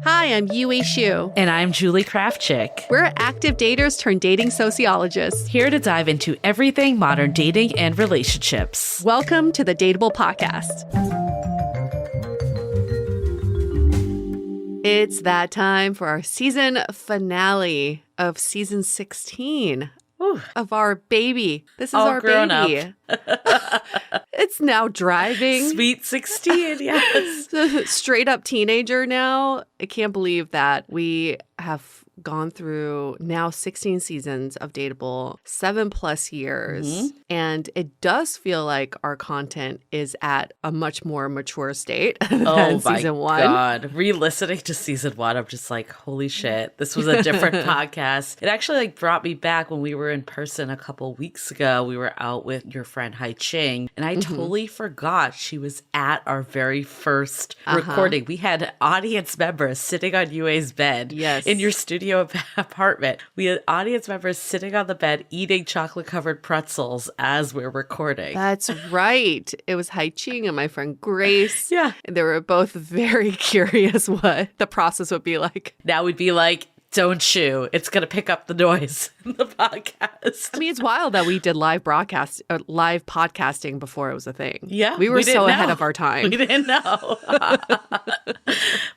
Hi, I'm Yue Xu. And I'm Julie Kraftchick. We're active daters turned dating sociologists. Here to dive into everything modern dating and relationships. Welcome to the Dateable podcast. It's that time for our season finale of season 16 of our baby. This is all our grown baby. It's now driving. Sweet 16, yes. Straight up teenager now. I can't believe that we have gone through now 16 seasons of Dateable, 7+ years. And it does feel like our content is at a much more mature state than season one. Oh my God. Re-listening to season one, I'm just like, holy shit, this was a different podcast. It actually brought me back when we were in person a couple weeks ago. We were out with your friend Hai Ching, and I totally forgot she was at our very first recording. We had audience members sitting on Yue's bed in your studio apartment. We had audience members sitting on the bed eating chocolate-covered pretzels as we're recording. That's right. It was Hai Ching and my friend Grace. Yeah. And they were both very curious what the process would be like. Now we'd be like, don't chew. It's going to pick up the noise in the podcast. I mean, it's wild that we did live podcasting before it was a thing. Yeah. We were so ahead of our time. We didn't know.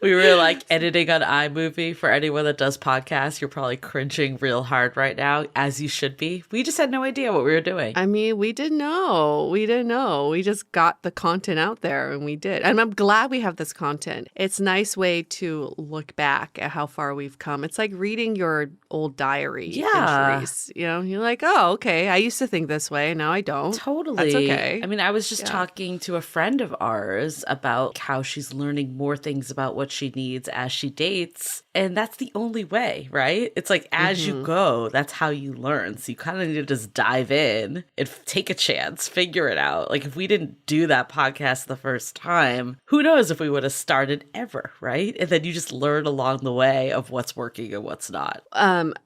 We were like editing on iMovie. For anyone that does podcasts, you're probably cringing real hard right now, as you should be. We just had no idea what we were doing. I mean, we didn't know. We didn't know. We just got the content out there and we did. And I'm glad we have this content. It's a nice way to look back at how far we've come. It's like reading your old diary entries. You know, you're like, oh, okay, I used to think this way. Now I don't. Totally. That's okay. I mean, I was just talking to a friend of ours about how she's learning more things about what she needs as she dates. And that's the only way, right? It's like as you go, that's how you learn. So you kind of need to just dive in and take a chance, figure it out. Like if we didn't do that podcast the first time, who knows if we would have started ever, right? And then you just learn along the way of what's working and what's not.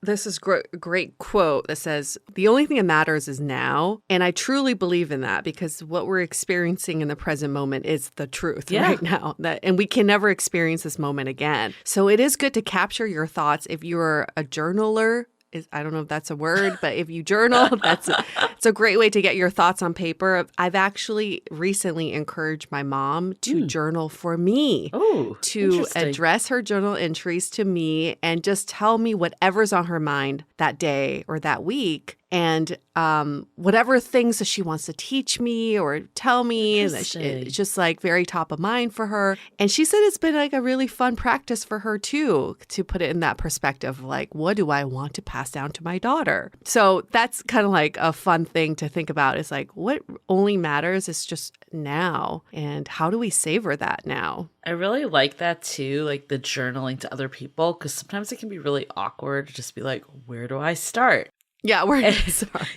This is great quote that says, the only thing that matters is now. And I truly believe in that because what we're experiencing in the present moment is the truth right now. And we can never experience this moment again. So it is good to capture your thoughts. If you're a journaler, I don't know if that's a word, but if you journal, it's a great way to get your thoughts on paper. I've actually recently encouraged my mom to journal for me, to address her journal entries to me and just tell me whatever's on her mind that day or that week. And whatever things that she wants to teach me or tell me, and it's just like very top of mind for her. And she said it's been like a really fun practice for her too, to put it in that perspective, like, what do I want to pass down to my daughter? So that's kind of like a fun thing to think about. Is like, what only matters is just now. And how do we savor that now? I really like that too, like the journaling to other people, because sometimes it can be really awkward to just be like, where do I start? Yeah,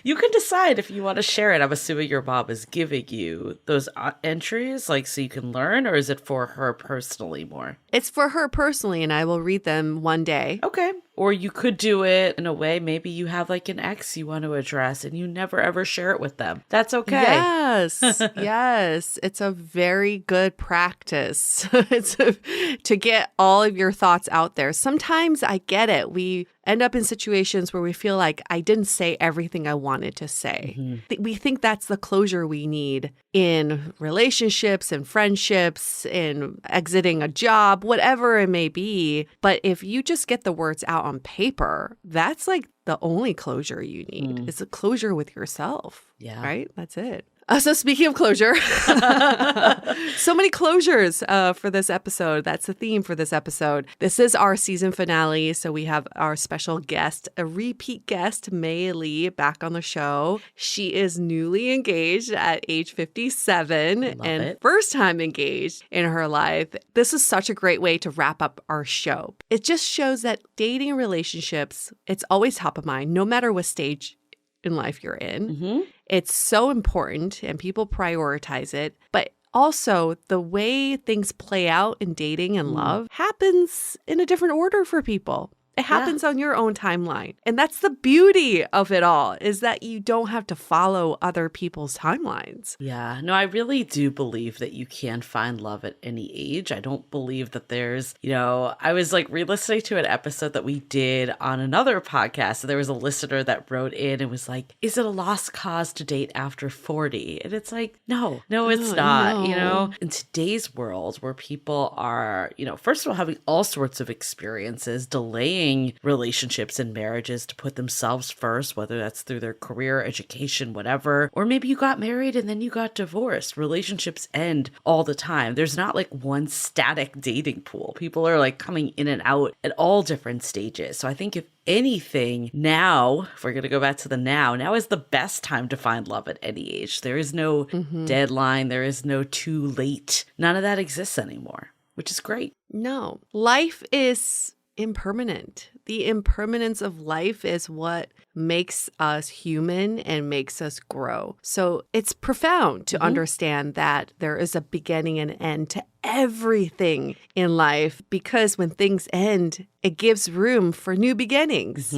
you can decide if you want to share it. I'm assuming your mom is giving you those entries, like so you can learn, or is it for her personally more? It's for her personally, and I will read them one day. Okay. Or you could do it in a way, maybe you have like an ex you want to address and you never ever share it with them. That's okay. Yes. Yes. It's a very good practice. To get all of your thoughts out there. Sometimes I get it. We end up in situations where we feel like I didn't say everything I wanted to say. We think that's the closure we need in relationships and friendships, in exiting a job, whatever it may be. But if you just get the words out on paper, that's like the only closure you need. It's a closure with yourself. Yeah. Right? That's it. So speaking of closure, so many closures for this episode. That's the theme for this episode. This is our season finale. So we have our special guest, a repeat guest, Mei Lee, back on the show. She is newly engaged at age 57 and first time engaged in her life. This is such a great way to wrap up our show. It just shows that dating and relationships, it's always top of mind, no matter what stage in life you're in. It's so important and people prioritize it. But also, the way things play out in dating and love happens in a different order for people. It happens on your own timeline. And that's the beauty of it all, is that you don't have to follow other people's timelines. Yeah, no, I really do believe that you can find love at any age. I don't believe that there's, I was like re-listening to an episode that we did on another podcast. And there was a listener that wrote in and was like, is it a lost cause to date after 40? And it's like, no, it's not, no. In today's world where people are, first of all, having all sorts of experiences, delaying relationships and marriages to put themselves first, whether that's through their career, education, whatever, or maybe you got married and then you got divorced. Relationships end all the time. There's not like one static dating pool. People are like coming in and out at all different stages. So I think if anything, now, if we're going to go back to the now is the best time to find love at any age. There is no deadline. There is no too late. None of that exists anymore, which is great. No, life is impermanent. The impermanence of life is what makes us human and makes us grow. So it's profound to understand that there is a beginning and end to everything in life, because when things end, it gives room for new beginnings.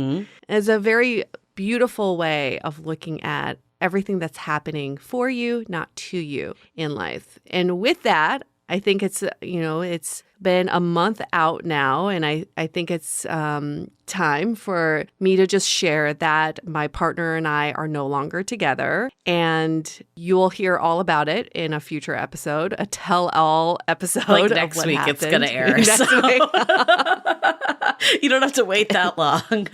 It's a very beautiful way of looking at everything that's happening for you, not to you in life. And with that, I think it's been a month out now, and I think it's time for me to just share that my partner and I are no longer together, and you'll hear all about it in a future episode, a tell-all episode. Like next week, it's going to air. Next week. You don't have to wait that long.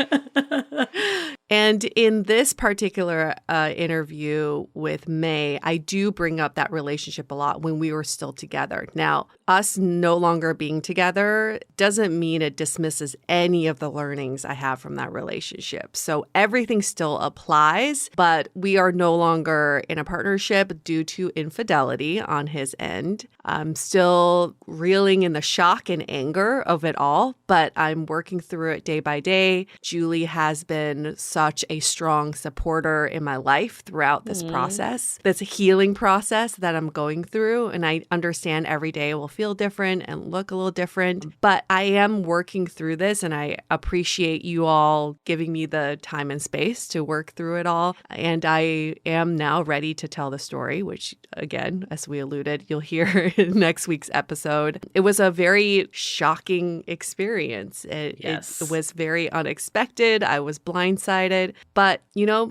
And in this particular interview with May, I do bring up that relationship a lot when we were still together. Now, us no longer being together doesn't mean it dismisses any of the learnings I have from that relationship. So everything still applies, but we are no longer in a partnership due to infidelity on his end. I'm still reeling in the shock and anger of it all, but I'm working through it day by day. Julie has been such a strong supporter in my life throughout this process. This healing process that I'm going through, and I understand every day will feel different and look a little different, but I am working through this, and I appreciate you all giving me the time and space to work through it all. And I am now ready to tell the story, which again, as we alluded, you'll hear in next week's episode. It was a very shocking experience. It was very unexpected. I was blindsided. But,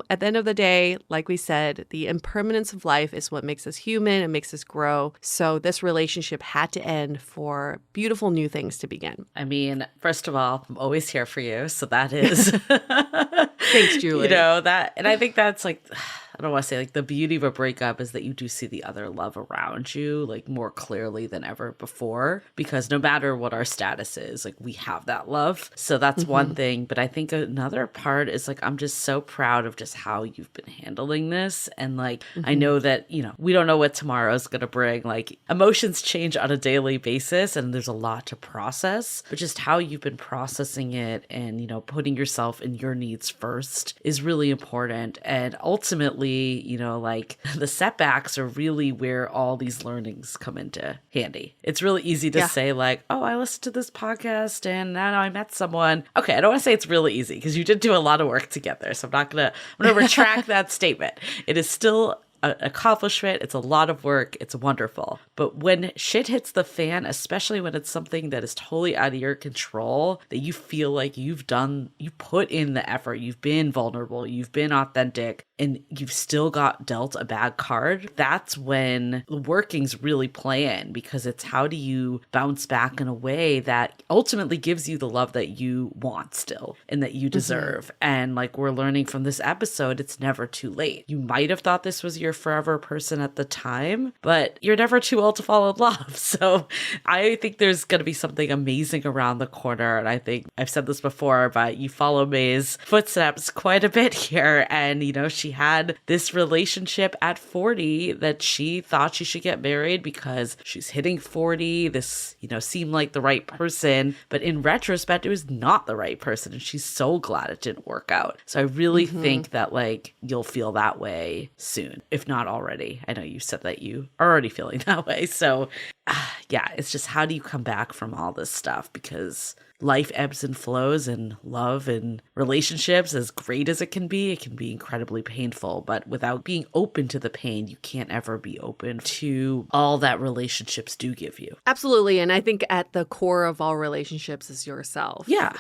at the end of the day, like we said, the impermanence of life is what makes us human and makes us grow. So this relationship had to end for beautiful new things to begin. I mean, first of all, I'm always here for you. So that is. Thanks, Julie. And I think that's like, I don't want to say like the beauty of a breakup is that you do see the other love around you like more clearly than ever before, because no matter what our status is, like we have that love. So that's one thing. But I think another part is like, I'm just so proud of just how you've been handling this. And like, I know that, we don't know what tomorrow is going to bring. Like emotions change on a daily basis and there's a lot to process, but just how you've been processing it and, putting yourself and your needs first is really important. And ultimately, like the setbacks are really where all these learnings come into handy. It's really easy to say like, oh, I listened to this podcast and now I met someone. Okay, I don't want to say it's really easy because you did do a lot of work together. So I'm going to retract that statement. It is still an accomplishment. It's a lot of work. It's wonderful. But when shit hits the fan, especially when it's something that is totally out of your control, that you feel like you put in the effort, you've been vulnerable, you've been authentic, and you've still got dealt a bad card, that's when the workings really play in, because it's how do you bounce back in a way that ultimately gives you the love that you want still and that you deserve. And like we're learning from this episode, it's never too late. You might have thought this was your forever person at the time, but you're never too old to fall in love. So I think there's going to be something amazing around the corner. And I think I've said this before, but you follow May's footsteps quite a bit here. And, she had this relationship at 40 that she thought she should get married because she's hitting 40. This, seemed like the right person. But in retrospect, it was not the right person. And she's so glad it didn't work out. So I really think that like you'll feel that way soon, if not already. I know you said that you are already feeling that way. So yeah, it's just how do you come back from all this stuff? Because life ebbs and flows, and love and relationships, as great as it can be incredibly painful. But without being open to the pain, you can't ever be open to all that relationships do give you. Absolutely. And I think at the core of all relationships is yourself. Yeah.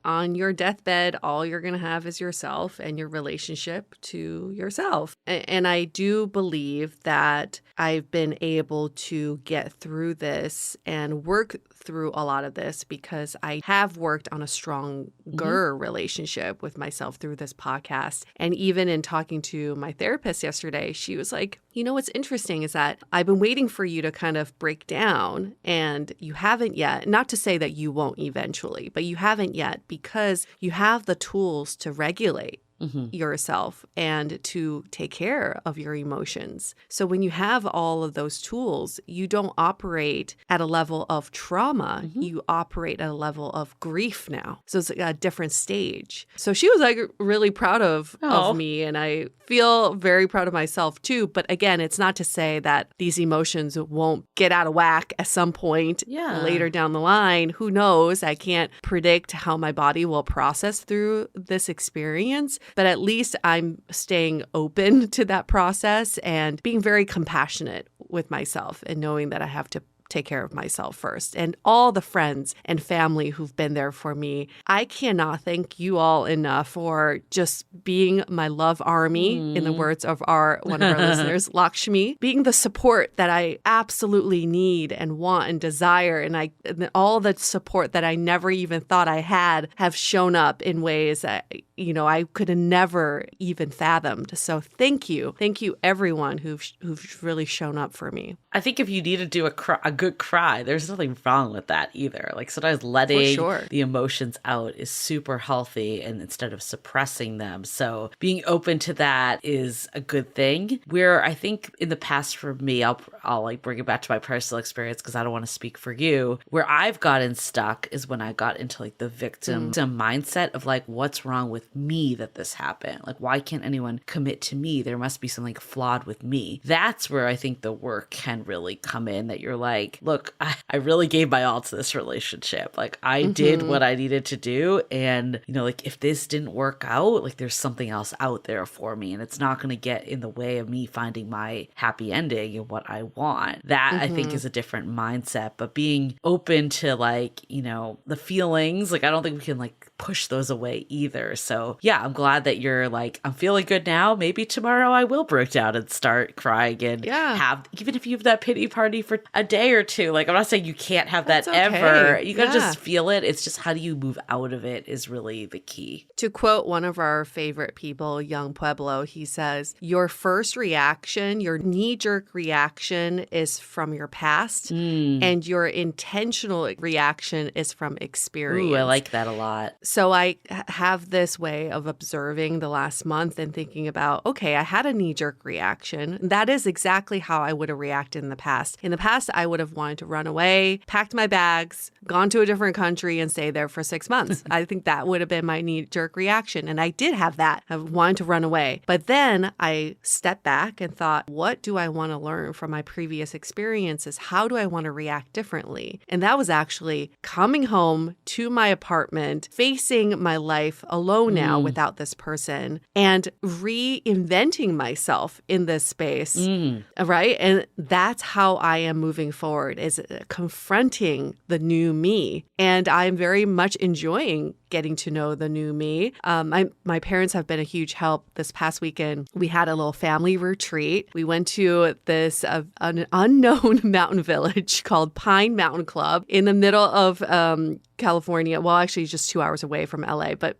On your deathbed, all you're going to have is yourself and your relationship to yourself. And I do believe that I've been able to get through this and work through a lot of this because I have worked on a stronger relationship with myself through this podcast. And even in talking to my therapist yesterday, she was like, you know, what's interesting is that I've been waiting for you to kind of break down and you haven't yet. Not to say that you won't eventually, but you haven't yet because you have the tools to regulate yourself and to take care of your emotions. So when you have all of those tools, you don't operate at a level of trauma. You operate at a level of grief now. So it's a different stage. So she was like really proud of me, and I feel very proud of myself too. But again, it's not to say that these emotions won't get out of whack at some point later down the line. Who knows? I can't predict how my body will process through this experience. But at least I'm staying open to that process and being very compassionate with myself and knowing that I have to take care of myself first. And all the friends and family who've been there for me, I cannot thank you all enough for just being my love army, in the words of one of our listeners, Lakshmi, being the support that I absolutely need and want and desire. And all the support that I never even thought I had have shown up in ways that, you know, I could have never even fathomed. So thank you. Thank you, everyone who've really shown up for me. I think if you need to do a good cry, there's nothing wrong with that either. Like sometimes letting the emotions out is super healthy, and instead of suppressing them. So being open to that is a good thing. Where I think in the past for me, I'll like bring it back to my personal experience because I don't want to speak for you. Where I've gotten stuck is when I got into like the victim mindset of like, what's wrong with me that this happened? Like, why can't anyone commit to me? There must be something flawed with me. That's where I think the work can really come in, that you're like, look, I really gave my all to this relationship. Like I did what I needed to do. And, you know, like if this didn't work out, like there's something else out there for me, and it's not going to get in the way of me finding my happy ending and what I want. That I think is a different mindset, but being open to like, you know, the feelings, like I don't think we can like push those away either. So yeah, I'm glad that you're like, I'm feeling good now. Maybe tomorrow I will break down and start crying and have, even if you have that pity party for a day or two, like I'm not saying you can't have that ever. You gotta just feel it. It's just how do you move out of it is really the key. To quote one of our favorite people, Young Pueblo, he says, your first reaction, your knee-jerk reaction is from your past, and your intentional reaction is from experience. Ooh, I like that a lot. So I have this way of observing the last month and thinking about, okay, I had a knee-jerk reaction. That is exactly how I would have reacted in the past. In the past, I would have wanted to run away, packed my bags, gone to a different country and stay there for 6 months. I think that would have been my knee-jerk reaction. And I did have that. I wanted to run away. But then I stepped back and thought, what do I want to learn from my previous experiences? How do I want to react differently? And that was actually coming home to my apartment, facing my life alone now without this person, and reinventing myself in this space, right? And that's how I am moving forward, is confronting the new me. And I'm very much enjoying getting to know the new me. My parents have been a huge help. This past weekend, we had a little family retreat. We went to this an unknown mountain village called Pine Mountain Club in the middle of California. Well, actually just 2 hours away from LA, but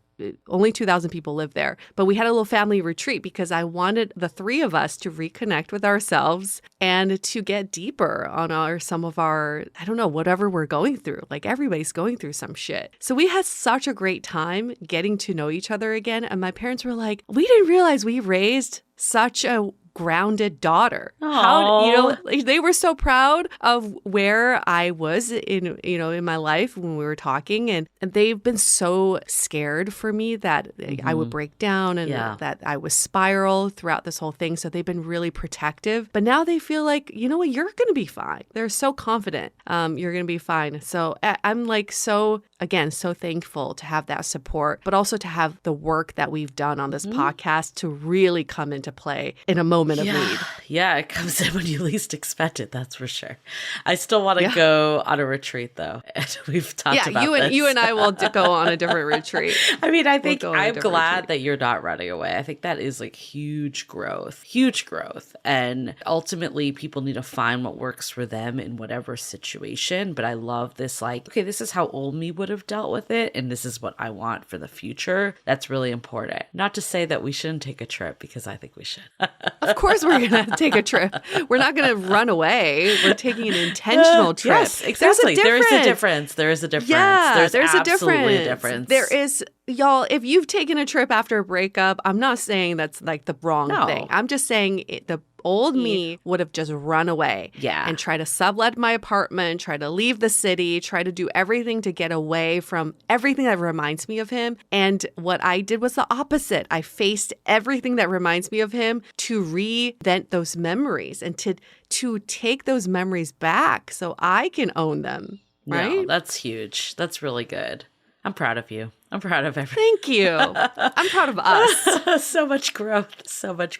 only 2,000 people live there. But we had a little family retreat because I wanted the three of us to reconnect with ourselves and to get deeper on some of our, I don't know, whatever we're going through. Like everybody's going through some shit. So we had such a great time getting to know each other again. And my parents were like, we didn't realize we raised such a grounded daughter. Aww. They were so proud of where I was in my life when we were talking, and they've been so scared for me that I would break down and that I would spiral throughout this whole thing. So they've been really protective, but now they feel like, you know what, you're going to be fine. They're so confident. You're going to be fine. So I'm like so thankful to have that support, but also to have the work that we've done on this podcast to really come into play in a moment of need. Yeah, it comes in when you least expect it, that's for sure. I still want to go on a retreat though. And we've talked about this. You and I will go on a different retreat. I mean, I think I'm glad that you're not running away. I think that is like huge growth. And ultimately people need to find what works for them in whatever situation. But I love this, like, okay, this is how old me would have dealt with it, and this is what I want for the future. That's really important. Not to say that we shouldn't take a trip, because I think we should. Of course we're going to take a trip. We're not going to run away. We're taking an intentional trip. Yes, exactly. There is a difference. Yeah, there's absolutely a difference. There is. Y'all, if you've taken a trip after a breakup, I'm not saying that's like the wrong thing. I'm just saying the old me would have just run away and try to sublet my apartment, try to leave the city, try to do everything to get away from everything that reminds me of him. And what I did was the opposite. I faced everything that reminds me of him to revent those memories and to take those memories back so I can own them. Right? No, that's huge. That's really good. I'm proud of you. I'm proud of everything. Thank you. I'm proud of us. So much growth. But,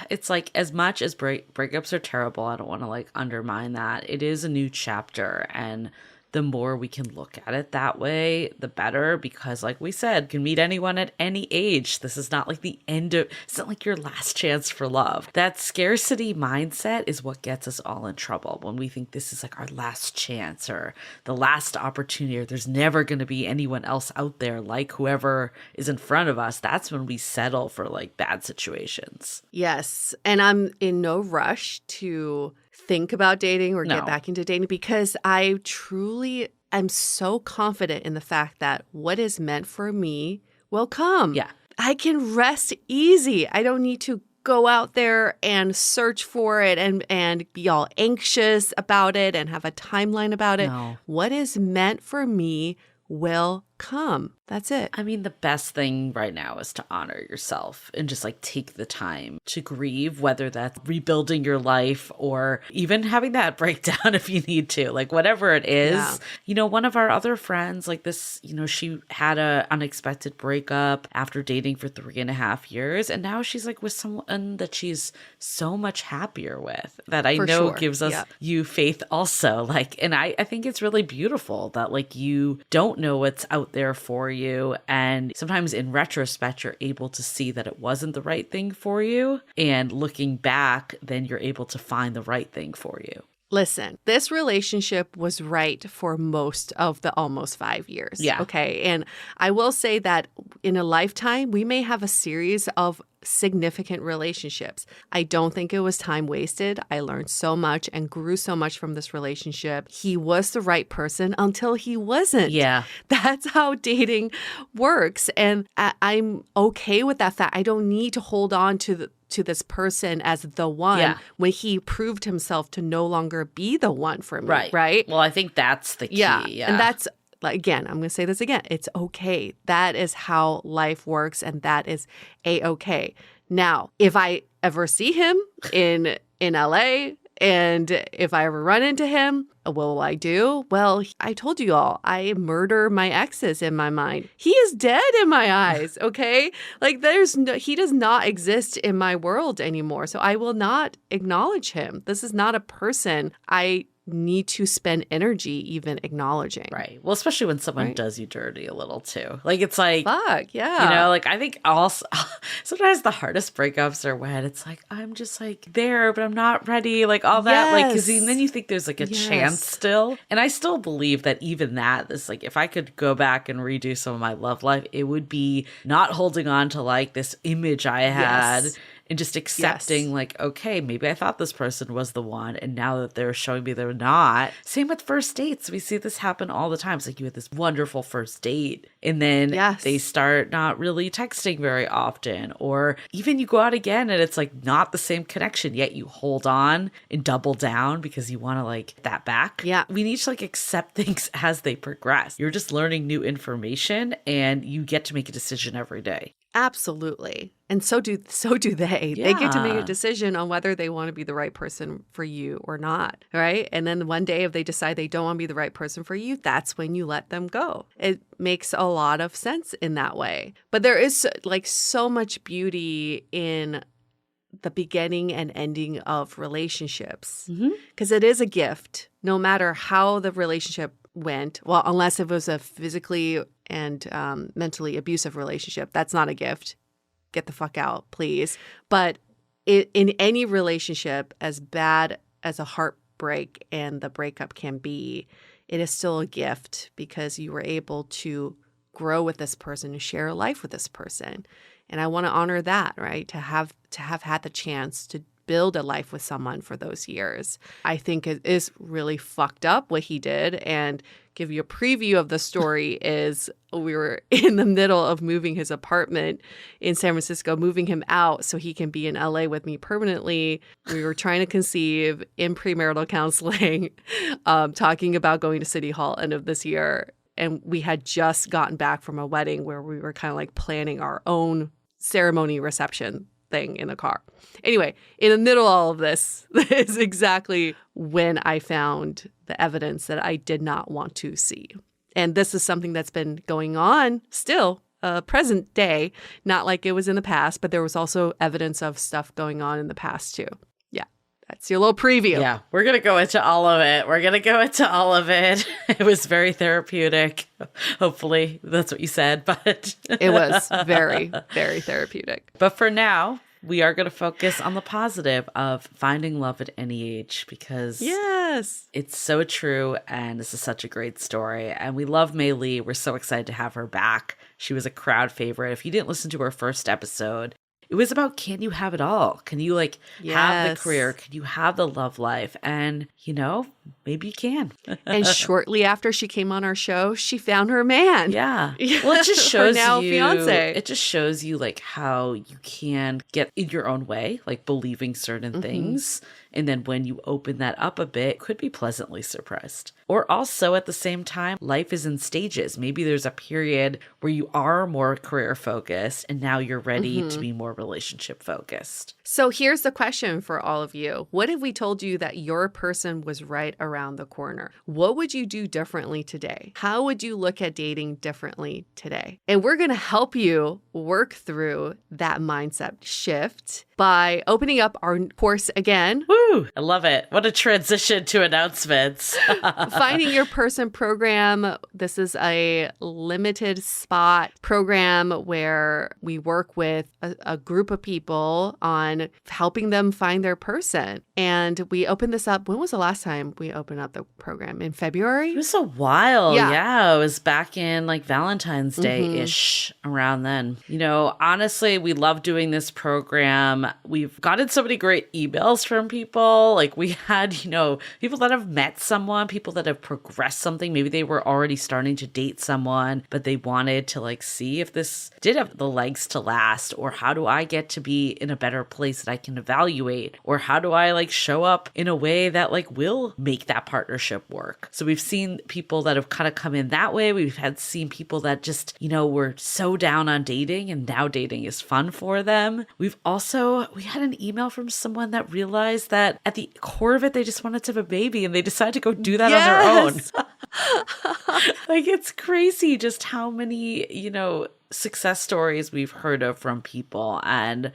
it's like, as much as breakups are terrible, I don't want to like undermine that. It is a new chapter, and the more we can look at it that way, the better, because like we said, you can meet anyone at any age. This is not like it's not like your last chance for love. That scarcity mindset is what gets us all in trouble when we think this is like our last chance or the last opportunity, or there's never going to be anyone else out there like whoever is in front of us. That's when we settle for like bad situations. Yes. And I'm in no rush to think about dating or get back into dating, because I truly am so confident in the fact that what is meant for me will come. Yeah. I can rest easy. I don't need to go out there and search for it and be all anxious about it and have a timeline about it. No. What is meant for me will come. That's it. I mean, the best thing right now is to honor yourself and just like take the time to grieve, whether that's rebuilding your life or even having that breakdown if you need to, like whatever it is. Yeah. One of our other friends, like this, she had a unexpected breakup after dating for 3.5 years. And now she's like with someone that she's so much happier with, that I know gives us you faith also. Like, and I think it's really beautiful that like you don't know what's out there for you, and sometimes in retrospect you're able to see that it wasn't the right thing for you, and looking back then you're able to find the right thing for you. Listen, this relationship was right for most of the almost 5 years. Yeah. Okay. And I will say that in a lifetime, we may have a series of significant relationships. I don't think it was time wasted. I learned so much and grew so much from this relationship. He was the right person until he wasn't. Yeah. That's how dating works. And I'm okay with that fact. I don't need to hold on to this person as the one when he proved himself to no longer be the one for me. Right? Well, I think that's the key. Yeah. And that's, again, I'm going to say this again. It's okay. That is how life works, and that is A-okay. Now, if I ever see him in LA, and if I ever run into him, what will I do? Well, I told you all, I murder my exes in my mind. He is dead in my eyes, okay? Like he does not exist in my world anymore. So I will not acknowledge him. This is not a person I need to spend energy even acknowledging. Right. Well, especially when someone does you dirty a little too. Like, it's like, fuck, yeah. Like, I think also sometimes the hardest breakups are when it's like, I'm just like there, but I'm not ready. Like all that. Like, because then you think there's like a chance still. And I still believe that even that is like, if I could go back and redo some of my love life, it would be not holding on to like this image I had and just accepting like, okay, maybe I thought this person was the one, and now that they're showing me they're not. Same with first dates. We see this happen all the time. It's like you had this wonderful first date, and then they start not really texting very often, or even you go out again and it's like not the same connection, yet you hold on and double down because you want to like get that back. Yeah. We need to like accept things as they progress. You're just learning new information and you get to make a decision every day. Absolutely. And so do they. Yeah. They get to make a decision on whether they want to be the right person for you or not, right? And then one day if they decide they don't want to be the right person for you, that's when you let them go. It makes a lot of sense in that way. But there is like so much beauty in the beginning and ending of relationships because it is a gift no matter how the relationship went. Well, unless it was a physically and mentally abusive relationship. That's not a gift. Get the fuck out, please. But in any relationship, as bad as a heartbreak and the breakup can be, it is still a gift because you were able to grow with this person and share a life with this person. And I want to honor that, right? To have had the chance to build a life with someone for those years. I think it is really fucked up what he did. And give you a preview of the story is we were in the middle of moving his apartment in San Francisco, moving him out so he can be in LA with me permanently. We were trying to conceive in premarital counseling, talking about going to City Hall end of this year. And we had just gotten back from a wedding where we were kind of like planning our own ceremony reception thing in the car. Anyway, in the middle of all of this is exactly when I found the evidence that I did not want to see. And this is something that's been going on still, present day, not like it was in the past, but there was also evidence of stuff going on in the past too. Yeah, that's your little preview. Yeah, we're going to go into all of it. It was very therapeutic. Hopefully that's what you said, but it was very, very therapeutic. But for now, we are going to focus on the positive of finding love at any age because it's so true and this is such a great story. And we love Mei Lee. We're so excited to have her back. She was a crowd favorite. If you didn't listen to her first episode, it was about, can you have it all? Can you like have the career? Can you have the love life? And, you know, maybe you can. And shortly after she came on our show, she found her man. Yeah. Well, it just shows now you, fiance. It just shows you like how you can get in your own way, like believing certain things. And then when you open that up a bit, could be pleasantly surprised. Or also at the same time, life is in stages. Maybe there's a period where you are more career focused and now you're ready to be more relationship focused. So here's the question for all of you. What if we told you that your person was right around the corner? What would you do differently today? How would you look at dating differently today? And we're going to help you work through that mindset shift by opening up our course again. Woo! I love it. What a transition to announcements. Finding Your Person program. This is a limited spot program where we work with a group of people on helping them find their person. And we opened this up. When was the last time we opened up the program? In February? It was a while. Yeah. It was back in like Valentine's Day-ish around then. You know, honestly, we love doing this program. We've gotten so many great emails from people. Like we had, you know, people that have met someone, people that have progressed something. Maybe they were already starting to date someone, but they wanted to like see if this did have the legs to last, or how do I get to be in a better place that I can evaluate, or how do I like show up in a way that like will make that partnership work. So we've seen people that have kind of come in that way. We've seen people that just, you know, were so down on dating and now dating is fun for them. We had an email from someone that realized that at the core of it, they just wanted to have a baby and they decided to go do that on their own. Like, it's crazy just how many, you know, success stories we've heard of from people. And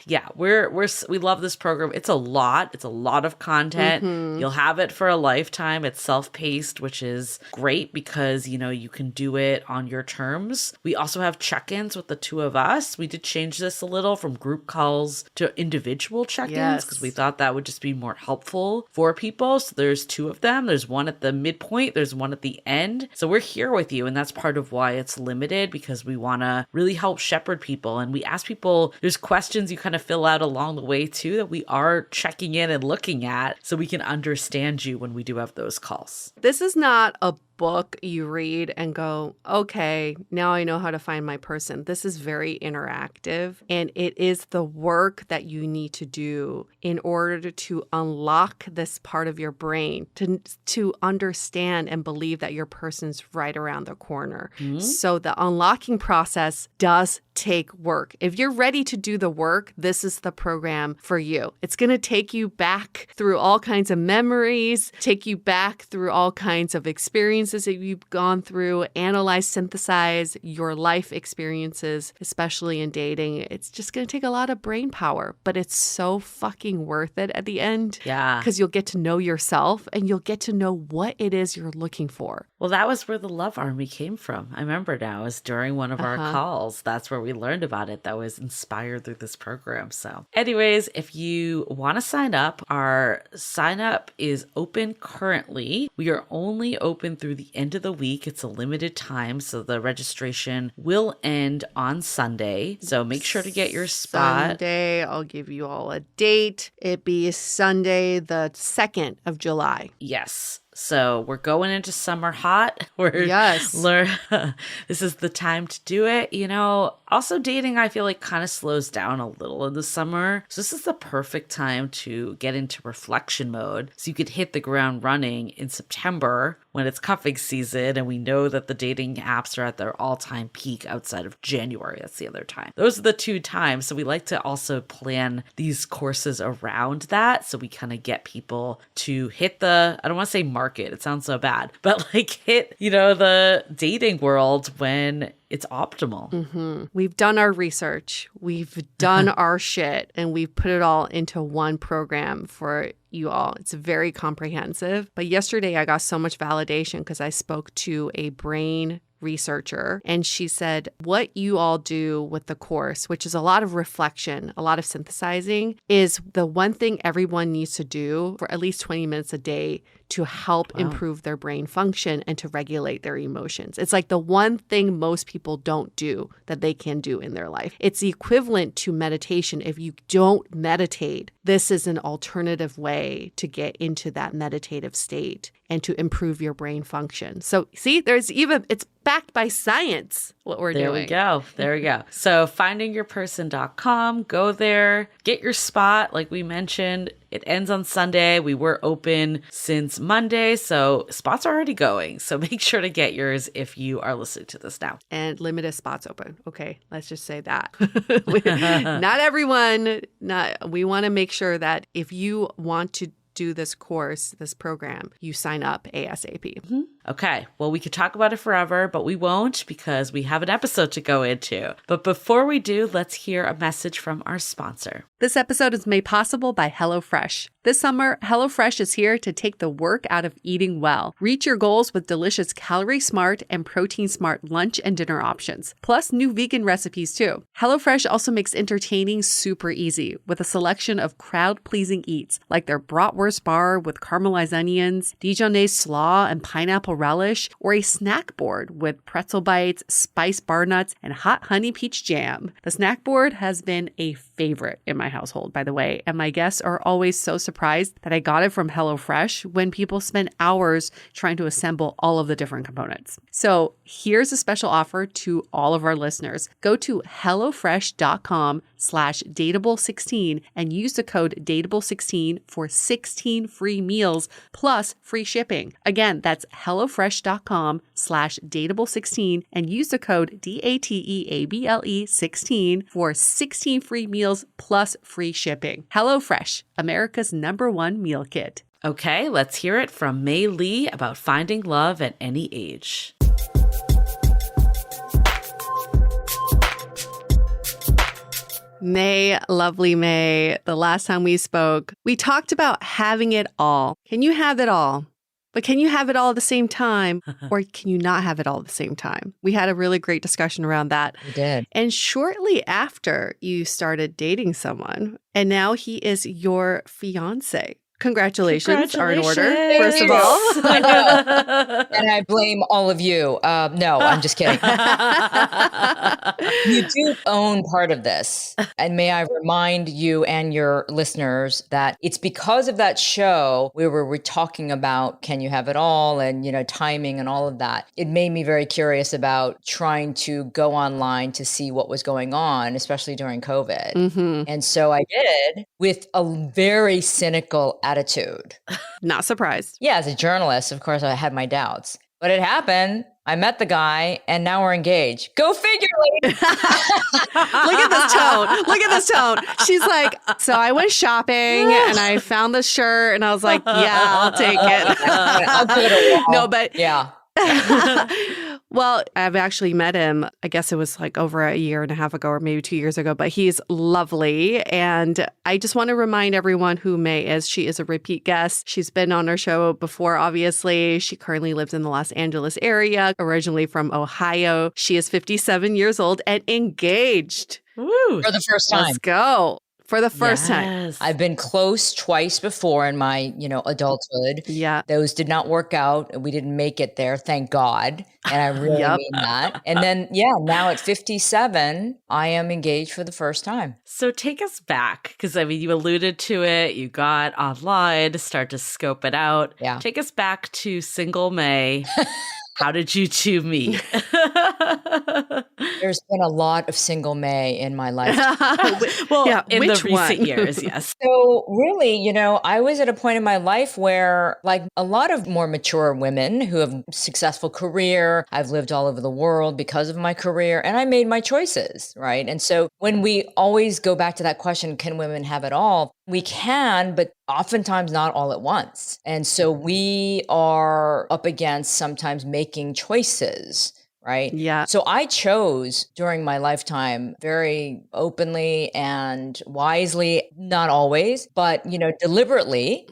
yeah, we love this program. It's a lot of content. You'll have it for a lifetime. It's self-paced, which is great because, you know, you can do it on your terms. We also have check-ins with the two of us. We did change this a little from group calls to individual check-ins because we thought that would just be more helpful for people. So there's two of them. There's one at the midpoint. There's one at the end. So we're here with you. And that's part of why it's limited, because we want want to really help shepherd people. And we ask people, there's questions you kind of fill out along the way too that we are checking in and looking at so we can understand you when we do have those calls. This is not a book you read and go, okay, now I know how to find my person. This is very interactive, and it is the work that you need to do in order to unlock this part of your brain, to understand and believe that your person's right around the corner. Mm-hmm. So the unlocking process does take work. If you're ready to do the work, this is the program for you. It's going to take you back through all kinds of memories, take you back through all kinds of experiences that you've gone through, analyze, synthesize your life experiences, especially in dating. It's just going to take a lot of brain power, but it's so fucking worth it at the end. Yeah. Because you'll get to know yourself and you'll get to know what it is you're looking for. Well, that was where the Love Army came from. I remember now, it was during one of our calls. That's where we learned about it. That was inspired through this program. So anyways, if you want to sign up, our sign up is open currently. We are only open through the end of the week. It's a limited time, so the registration will end on Sunday. So make sure to get your spot. Sunday, I'll give you all a date. It be Sunday, the 2nd of July. Yes. So we're going into summer hot. Yes. This is the time to do it. You know, also dating, I feel like kind of slows down a little in the summer. So this is the perfect time to get into reflection mode. So you could hit the ground running in September when it's cuffing season. And we know that the dating apps are at their all-time peak outside of January. That's the other time. Those are the two times. So we like to also plan these courses around that. So we kind of get people to hit the, I don't want to say market. It sounds so bad, but like hit, you know, the dating world when it's optimal. Mm-hmm. We've done our research. We've done our shit, and we've put it all into one program for you all. It's very comprehensive. But yesterday I got so much validation because I spoke to a brain researcher, and she said, what you all do with the course, which is a lot of reflection, a lot of synthesizing, is the one thing everyone needs to do for at least 20 minutes a day to help improve their brain function and to regulate their emotions. It's like the one thing most people don't do that they can do in their life. It's the equivalent to meditation. If you don't meditate, this is an alternative way to get into that meditative state and to improve your brain function. So see, it's backed by science, what we're doing. There we go. So findingyourperson.com, go there, get your spot. Like we mentioned, it ends on Sunday. We were open since Monday, so spots are already going. So make sure to get yours if you are listening to this now. And limited spots open. Okay, let's just say that. Not everyone. We want to make sure that if you want to do this course, this program, you sign up ASAP. Mm-hmm. Okay, well, we could talk about it forever, but we won't because we have an episode to go into. But before we do, let's hear a message from our sponsor. This episode is made possible by HelloFresh. This summer, HelloFresh is here to take the work out of eating well. Reach your goals with delicious calorie-smart and protein-smart lunch and dinner options, plus new vegan recipes too. HelloFresh also makes entertaining super easy with a selection of crowd-pleasing eats like their bratwurst bar with caramelized onions, Dijonnaise slaw and pineapple relish, or a snack board with pretzel bites, spiced bar nuts, and hot honey peach jam. The snack board has been a favorite in my household, by the way, and my guests are always so surprised that I got it from HelloFresh when people spend hours trying to assemble all of the different components. So here's a special offer to all of our listeners. Go to HelloFresh.com/Dateable16 and use the code Dateable16 for 16 free meals plus free shipping. Again, that's HelloFresh.com/Dateable16 and use the code DATEABLE16 for 16 free meals plus free shipping. HelloFresh, America's #1 meal kit. Okay, let's hear it from Mei Lee about finding love at any age. May, lovely May, the last time we spoke, we talked about having it all. Can you have it all? But can you have it all at the same time? Or can you not have it all at the same time? We had a really great discussion around that. We did. And shortly after, you stared dating someone, and now he is your fiance. Congratulations are in order, first of all. And I blame all of you. No, I'm just kidding. You do own part of this. And may I remind you and your listeners that it's because of that show where we were talking about can you have it all and, timing and all of that. It made me very curious about trying to go online to see what was going on, especially during COVID. Mm-hmm. And so I did with a very cynical attitude. Not surprised. Yeah, as a journalist, of course, I had my doubts. But it happened. I met the guy and now we're engaged. Go figure, lady. Look at this tone. Look at this tone. She's like, so I went shopping and I found this shirt and I was like, yeah, I'll take it. I'll give it a whirl. No, but yeah. Well, I've actually met him, I guess it was like over a year and a half ago or maybe 2 years ago, but he's lovely. And I just want to remind everyone who May is. She is a repeat guest. She's been on our show before, obviously. She currently lives in the Los Angeles area, originally from Ohio. She is 57 years old and engaged. Woo. For the first time. Let's go. For the first time. I've been close twice before in my, adulthood. Yeah. Those did not work out. We didn't make it there, thank God. And I really mean that. And then, now at 57, I am engaged for the first time. So take us back, because you alluded to it. You got online to start to scope it out. Yeah. Take us back to single May. How did you two meet? There's been a lot of single May in my life. In the recent one? years, yes. So really, I was at a point in my life where, like a lot of more mature women who have successful career, I've lived all over the world because of my career, and I made my choices, right? And so when we always go back to that question, can women have it all? We can, but oftentimes not all at once. And so we are up against sometimes making choices, right? Yeah. So I chose during my lifetime very openly and wisely, not always, but, deliberately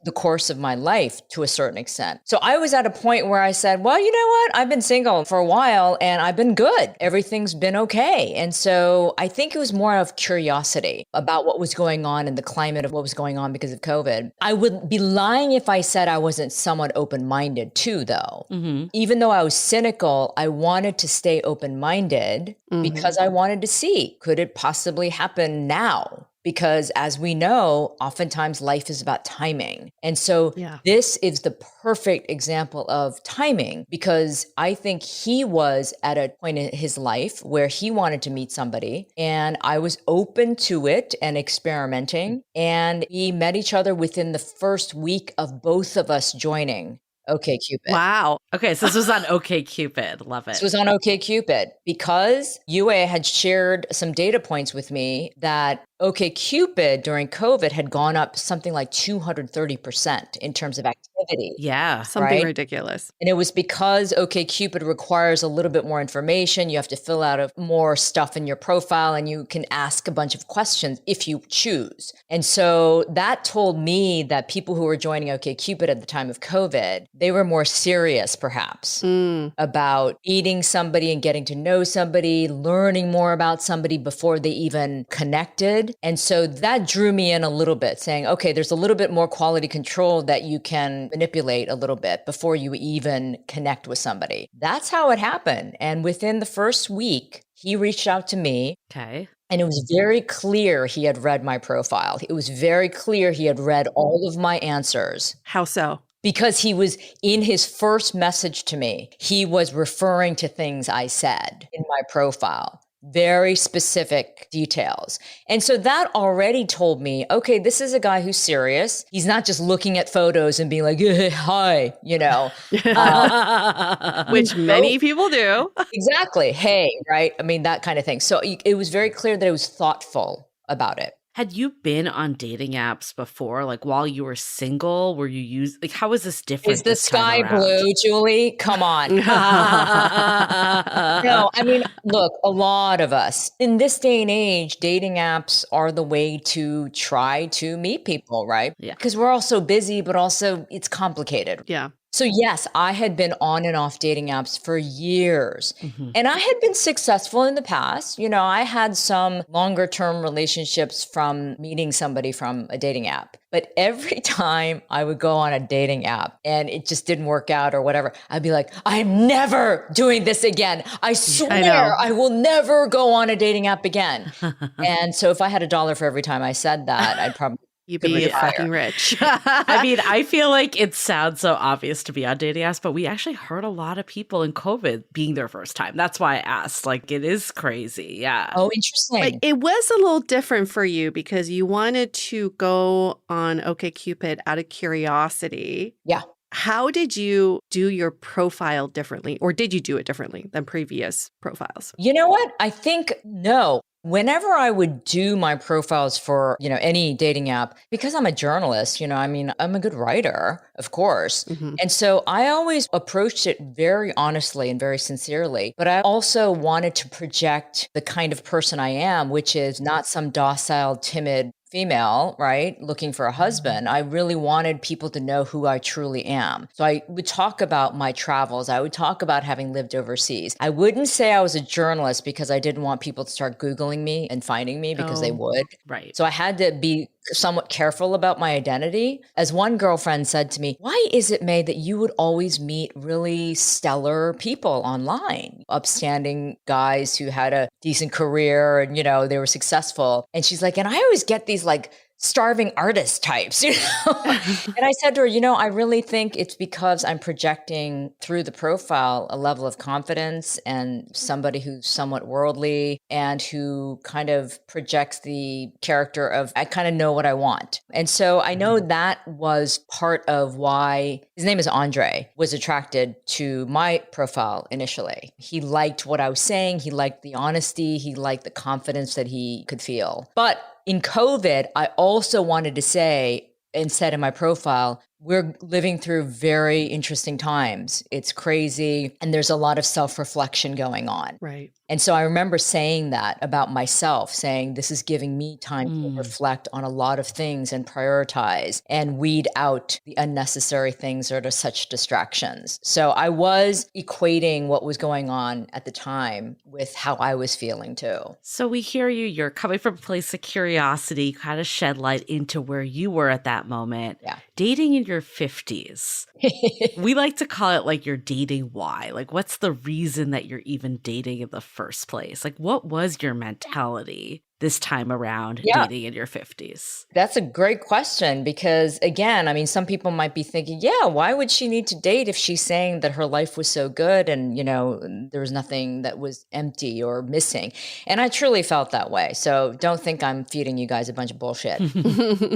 the course of my life to a certain extent. So I was at a point where I said, well, you know what? I've been single for a while and I've been good. Everything's been okay. And so I think it was more of curiosity about what was going on in the climate of what was going on because of COVID. I would be lying if I said I wasn't somewhat open-minded too, though. Even though I was cynical, I wanted to stay open-minded because I wanted to see, could it possibly happen now? Because as we know, oftentimes life is about timing. And so this is the perfect example of timing, because I think he was at a point in his life where he wanted to meet somebody and I was open to it and experimenting. And we met each other within the first week of both of us joining OkCupid. Wow. Okay, so this was on OkCupid. Love it. This was on OkCupid because UA had shared some data points with me that OkCupid during COVID had gone up something like 230% in terms of activity. Yeah. Something ridiculous. And it was because OkCupid requires a little bit more information. You have to fill out more stuff in your profile and you can ask a bunch of questions if you choose. And so that told me that people who were joining OkCupid at the time of COVID, they were more serious perhaps about meeting somebody and getting to know somebody, learning more about somebody before they even connected. And so that drew me in a little bit, saying, okay, there's a little bit more quality control that you can manipulate a little bit before you even connect with somebody. That's how it happened. And within the first week, he reached out to me. Okay. And it was very clear he had read my profile. It was very clear he had read all of my answers. How so? Because he was in his first message to me, he was referring to things I said in my profile. Very specific details. And so that already told me, okay, this is a guy who's serious. He's not just looking at photos and being like, hi, Which many people do. Exactly. Hey, right? I mean, that kind of thing. So it was very clear that it was thoughtful about it. Had you been on dating apps before? Like while you were single, were you how is this different? Is the sky blue, Julie? Come on. No, I mean, look, a lot of us in this day and age, dating apps are the way to try to meet people, right? Yeah. Because we're all so busy, but also it's complicated. Yeah. So yes, I had been on and off dating apps for years. Hmm. And I had been successful in the past. I had some longer term relationships from meeting somebody from a dating app. But every time I would go on a dating app and it just didn't work out or whatever, I'd be like, I'm never doing this again. I swear I will never go on a dating app again. And so if I had $1 for every time I said that, I'd probably You'd could be retire. fucking rich. I mean, I feel like it sounds so obvious to be on dating apps, but we actually heard a lot of people in COVID being their first time. That's why I asked. Like, it is crazy. Yeah. Oh, interesting. But it was a little different for you because you wanted to go on OkCupid out of curiosity. Yeah. How did you do your profile differently, or did you do it differently than previous profiles? You know what? I think no. Whenever I would do my profiles for, any dating app, because I'm a journalist, I'm a good writer, of course. Mm-hmm. And so I always approached it very honestly and very sincerely. But I also wanted to project the kind of person I am, which is not some docile, timid female, right? Looking for a husband. I really wanted people to know who I truly am. So I would talk about my travels. I would talk about having lived overseas. I wouldn't say I was a journalist because I didn't want people to start Googling me and finding me because they would. Right. So I had to be somewhat careful about my identity. As one girlfriend said to me, why is it, May, that you would always meet really stellar people online, upstanding guys who had a decent career and, they were successful? And she's like, and I always get these like starving artist types, And I said to her, I really think it's because I'm projecting through the profile a level of confidence and somebody who's somewhat worldly and who kind of projects the character of, I kind of know what I want. And so I know that was part of why his name is Andre, was attracted to my profile initially. He liked what I was saying. He liked the honesty. He liked the confidence that he could feel. But in COVID, I also wanted to say and said in my profile, we're living through very interesting times. It's crazy. And there's a lot of self-reflection going on. Right. And so I remember saying that about myself, saying this is giving me time to reflect on a lot of things and prioritize and weed out the unnecessary things that are such distractions. So I was equating what was going on at the time with how I was feeling too. So we hear you. You're coming from a place of curiosity, kind of shed light into where you were at that moment. Yeah. Dating in your 50s. We like to call it like your dating why. Like, what's the reason that you're even dating in the first place? Like, what was your mentality this time around dating in your 50s? That's a great question because, again, some people might be thinking, yeah, why would she need to date if she's saying that her life was so good and, there was nothing that was empty or missing? And I truly felt that way. So don't think I'm feeding you guys a bunch of bullshit.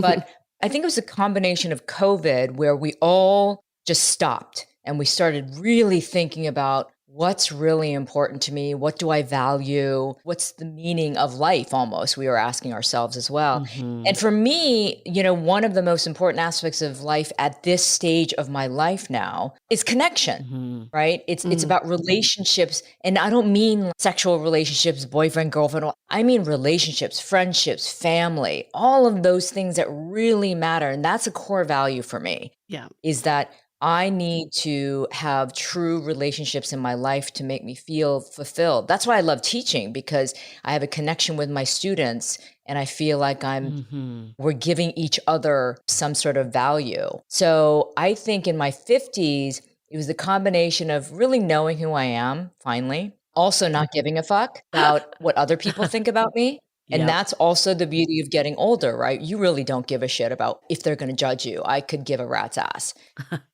But I think it was a combination of COVID where we all just stopped and we started really thinking about what's really important to me? What do I value? What's the meaning of life almost? We were asking ourselves as well. Mm-hmm. And for me, one of the most important aspects of life at this stage of my life now is connection, right? It's about relationships. And I don't mean sexual relationships, boyfriend, girlfriend. I mean relationships, friendships, family, all of those things that really matter. And that's a core value for me. Yeah. Is that I need to have true relationships in my life to make me feel fulfilled. That's why I love teaching, because I have a connection with my students and I feel like we're giving each other some sort of value. So I think in my 50s, it was the combination of really knowing who I am, finally, also not giving a fuck about what other people think about me. And that's also the beauty of getting older, right? You really don't give a shit about if they're going to judge you. I could give a rat's ass.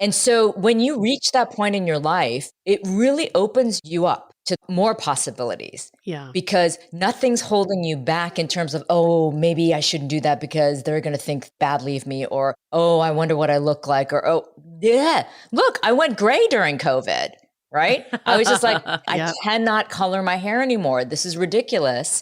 And so when you reach that point in your life, it really opens you up to more possibilities. Yeah. Because nothing's holding you back in terms of, oh, maybe I shouldn't do that because they're going to think badly of me, or, oh, I wonder what I look like, or, oh, yeah, look, I went gray during COVID. Right? I was just like, I cannot color my hair anymore. This is ridiculous.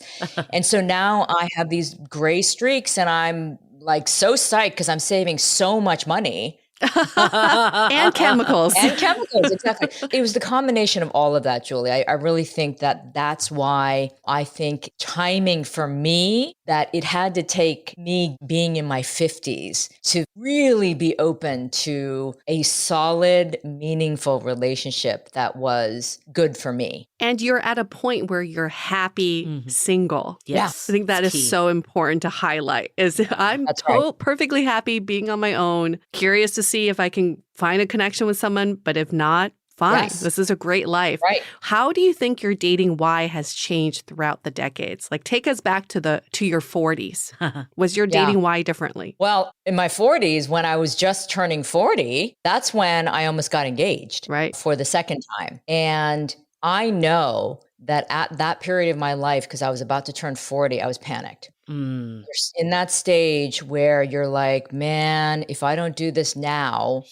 And so now I have these gray streaks and I'm like so psyched because I'm saving so much money. And chemicals. And chemicals, exactly. It was the combination of all of that, Julie. I really think that that's why I think timing for me, that it had to take me being in my 50s to really be open to a solid, meaningful relationship that was good for me. And you're at a point where you're happy single. Yes. I think that is so important to highlight is I'm That's right. perfectly happy being on my own, curious to see if I can find a connection with someone, but if not, fine. Yes. This is a great life. Right. How do you think your dating why has changed throughout the decades? Like take us back to your 40s. Was your dating why differently? Well, in my 40s, when I was just turning 40, that's when I almost got engaged for the second time. And I know that at that period of my life, because I was about to turn 40, I was panicked. You're in that stage where you're like, man, if I don't do this now,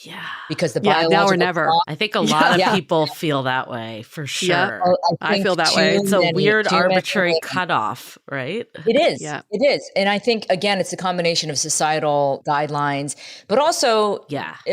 because the biological now or never. clock, I think a lot of people feel that way for sure. I feel that way. It's a weird arbitrary cutoff, right? It is. Yeah. It is. And I think, again, it's a combination of societal guidelines, but also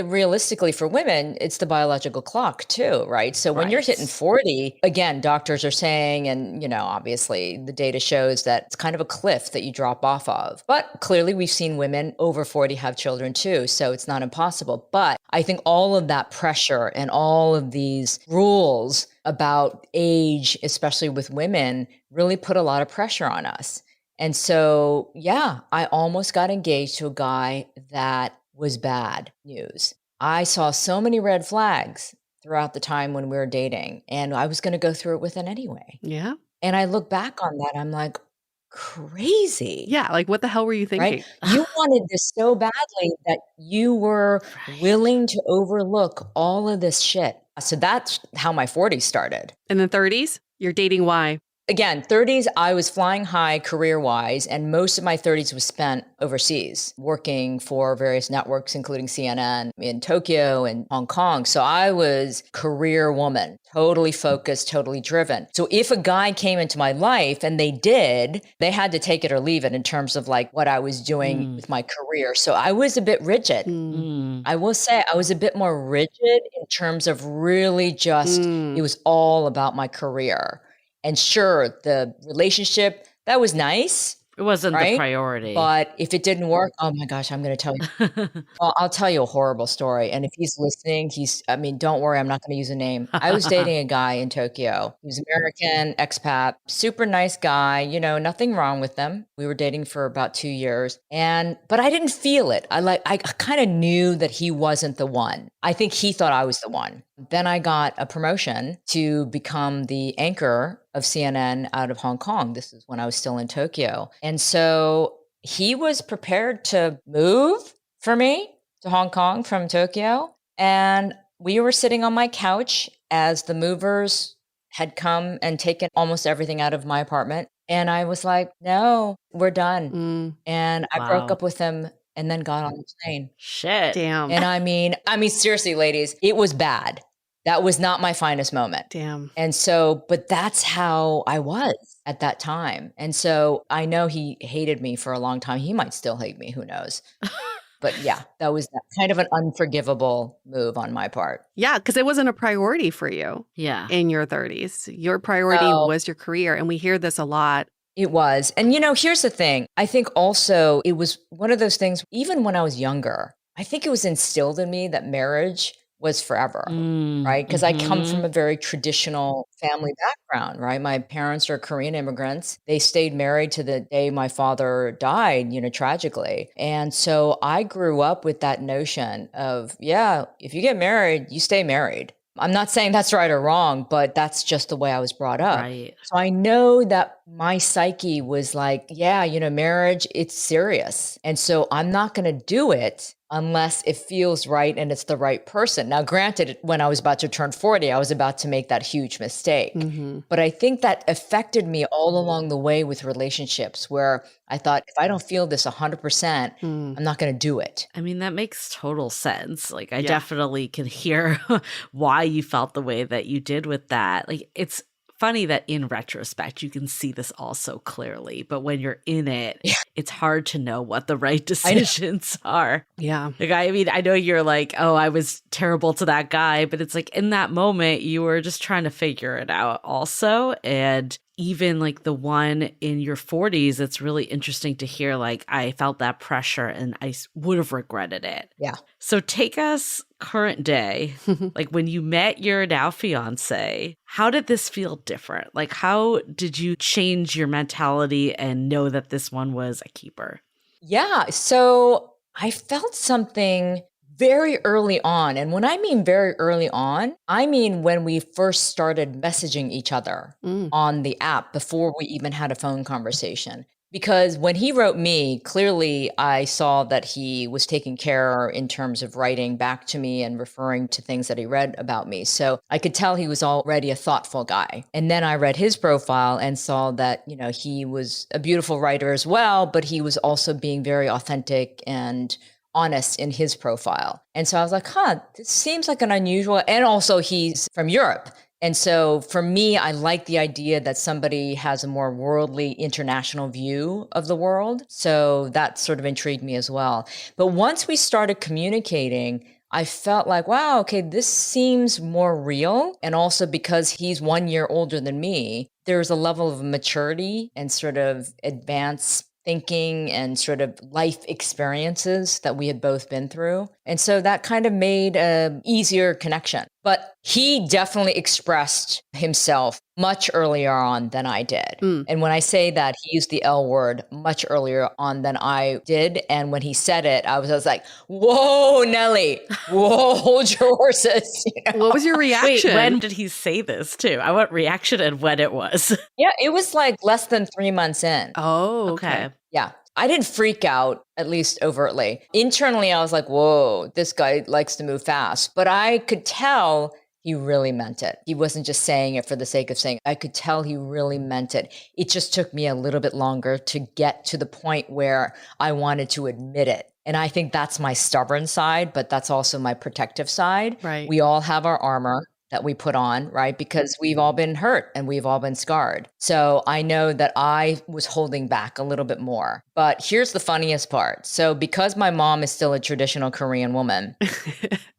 realistically for women, it's the biological clock too, right? So when you're hitting 40, again, doctors are saying, and, you know, obviously the data shows that it's kind of a cliff that you drop off of. But clearly we've seen women over 40 have children too, so it's not impossible. But I think all of that pressure and all of these rules about age, especially with women, really put a lot of pressure on us. And so, I almost got engaged to a guy that was bad news. I saw so many red flags throughout the time when we were dating, and I was going to go through it with it anyway. Yeah. And I look back on that, I'm like, crazy. Yeah, like what the hell were you thinking? Right? You wanted this so badly that you were willing to overlook all of this shit. So that's how my 40s started. In the 30s, you're dating why? Again, 30s, I was flying high career-wise, and most of my 30s was spent overseas, working for various networks, including CNN in Tokyo and Hong Kong. So I was career woman, totally focused, totally driven. So if a guy came into my life, and they did, they had to take it or leave it in terms of like what I was doing with my career. So I was a bit rigid. I will say I was a bit more rigid in terms of really just, it was all about my career. And sure, the relationship, that was nice. It wasn't the priority. But if it didn't work, oh my gosh, I'm going to tell you. Well, I'll tell you a horrible story. And if he's listening, don't worry, I'm not going to use a name. I was dating a guy in Tokyo. He was American, expat, super nice guy, you know, nothing wrong with them. We were dating for about 2 years. But I didn't feel it. I kind of knew that he wasn't the one. I think he thought I was the one. Then I got a promotion to become the anchor of CNN out of Hong Kong. This is when I was still in Tokyo. And so he was prepared to move for me to Hong Kong from Tokyo. And we were sitting on my couch as the movers had come and taken almost everything out of my apartment. And I was like, no, we're done. And I broke up with him and then got on the plane. Shit. Damn. And I mean, seriously, ladies, it was bad. That was not my finest moment. Damn. And so, but that's how I was at that time. And so I know he hated me for a long time. He might still hate me. Who knows? But yeah, that was kind of an unforgivable move on my part. Yeah, because it wasn't a priority for you in your 30s. Your priority was your career. And we hear this a lot. It was. And, you know, here's the thing. I think also it was one of those things, even when I was younger, I think it was instilled in me that marriage was forever, right? Because I come from a very traditional family background, right? My parents are Korean immigrants. They stayed married to the day my father died, you know, tragically. And so I grew up with that notion of, if you get married, you stay married. I'm not saying that's right or wrong, but that's just the way I was brought up. Right. So I know that my psyche was like, marriage, it's serious. And so I'm not going to do it unless it feels right and it's the right person. Now, granted, when I was about to turn 40, I was about to make that huge mistake. But I think that affected me all along the way with relationships where I thought, if I don't feel this 100%, I'm not going to do it. I mean, that makes total sense. Like, I definitely can hear why you felt the way that you did with that. Like, it's funny that in retrospect, you can see this all so clearly. But when you're in it, it's hard to know what the right decisions are. Yeah. Like, I mean, I know you're like, oh, I was terrible to that guy. But it's like in that moment, you were just trying to figure it out also. And even like the one in your 40s, it's really interesting to hear, like, I felt that pressure and I would have regretted it. Yeah. So take us current day, like when you met your now fiance, how did this feel different? Like, how did you change your mentality and know that this one was a keeper? Yeah. So I felt something very early on. And when I mean very early on, I mean when we first started messaging each other on the app before we even had a phone conversation. Because when he wrote me, clearly I saw that he was taking care in terms of writing back to me and referring to things that he read about me. So I could tell he was already a thoughtful guy. And then I read his profile and saw that, you know, he was a beautiful writer as well, but he was also being very authentic and honest in his profile. And so I was like, this seems like an unusual, and also he's from Europe. And so for me, I like the idea that somebody has a more worldly, international view of the world. So that sort of intrigued me as well. But once we started communicating, I felt like, wow, okay, this seems more real. And also because he's 1 year older than me, there's a level of maturity and sort of advanced thinking and sort of life experiences that we had both been through. And so that kind of made an easier connection. But he definitely expressed himself much earlier on than I did. And when I say that, he used the L word much earlier on than I did. And when he said it, I was like, whoa, Nelly, whoa, hold your horses. You know? What was your reaction? Wait, when did he say this too? I want reaction and when it was. Yeah, it was like less than 3 months in. Oh, okay. Yeah. I didn't freak out, at least overtly. Internally, I was like, whoa, this guy likes to move fast. But I could tell he really meant it. He wasn't just saying it for the sake of saying it. I could tell he really meant it. It just took me a little bit longer to get to the point where I wanted to admit it. And I think that's my stubborn side, but that's also my protective side. Right. We all have our armor that we put on, right? Because we've all been hurt and we've all been scarred. So I know that I was holding back a little bit more. But here's the funniest part. So because my mom is still a traditional Korean woman.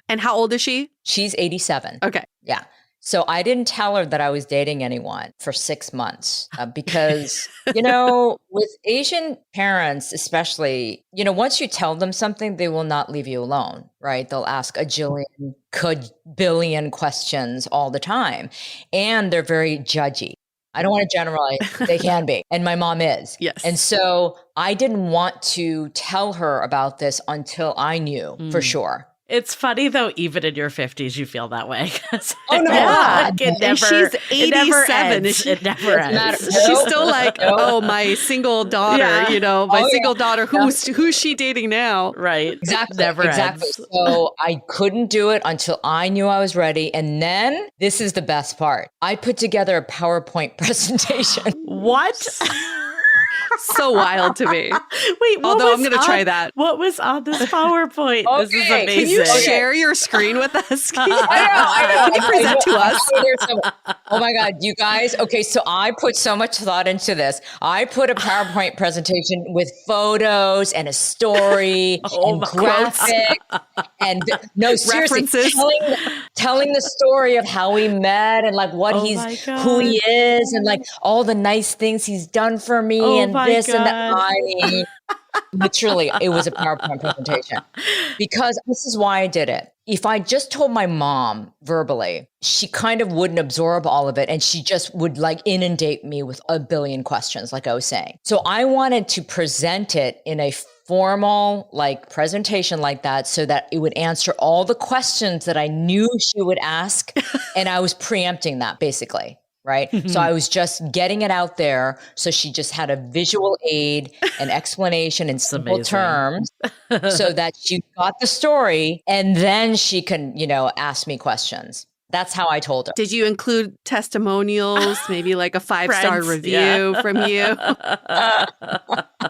And how old is she? She's 87. Okay. Yeah. So I didn't tell her that I was dating anyone for 6 months because, you know, with Asian parents, especially, you know, once you tell them something, they will not leave you alone, right? They'll ask a jillion, billion questions all the time. And they're very judgy. I don't want to generalize. They can be. And my mom is. Yes. And so I didn't want to tell her about this until I knew for sure. It's funny though, even in your 50s, you feel that way. Oh no! Yeah. It never, And she's 87. It never ends. It never ends. matter. She's still like, oh, my single daughter, Yeah. you know, my Oh, single yeah. daughter. Who's she dating now? Right. Exactly. Never Exactly. ends. So I couldn't do it until I knew I was ready. And then this is the best part. I put together a PowerPoint presentation. What? So wild to me. Wait, what Although I'm was going to try on- that. What was on this PowerPoint? This is Okay, amazing. Can you Okay. share your screen with us? I know. Can you present to us? Oh my God, you guys. Okay, so I put so much thought into this. I put a PowerPoint presentation with photos and a story Oh and my graphics and no, seriously, References. telling the story of how we met and like what Oh he's, my who he God. is and like all the nice things he's done for me Oh and my this and that. God. I mean, literally, it was a PowerPoint presentation because this is why I did it. If I just told my mom verbally, she kind of wouldn't absorb all of it. And she just would like inundate me with a billion questions, like I was saying. So I wanted to present it in a formal like presentation like that so that it would answer all the questions that I knew she would ask. And I was preempting that basically. Right. So I was just getting it out there. So she just had a visual aid, an explanation in simple amazing. terms so that she got the story and then she can, you know, ask me questions. That's how I told her. Did you include testimonials, maybe like a 5-star Friends, review yeah. from you? I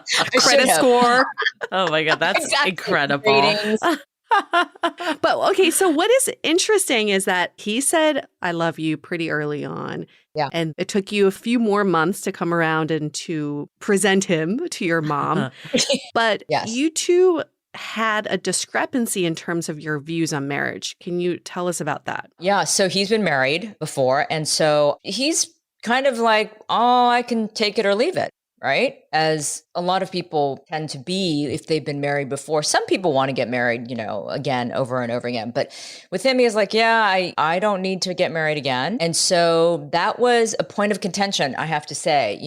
should Credit have. score? Oh my God, that's Exactly. incredible. Ratings. But okay, so what is interesting is that he said, I love you pretty early on. Yeah. And it took you a few more months to come around and to present him to your mom. But Yes. you two had a discrepancy in terms of your views on marriage. Can you tell us about that? Yeah. So he's been married before. And so he's kind of like, oh, I can take it or leave it. Right. As a lot of people tend to be if they've been married before. Some people want to get married, again, over and over again. But with him, he's like, yeah, I don't need to get married again. And so that was a point of contention, I have to say,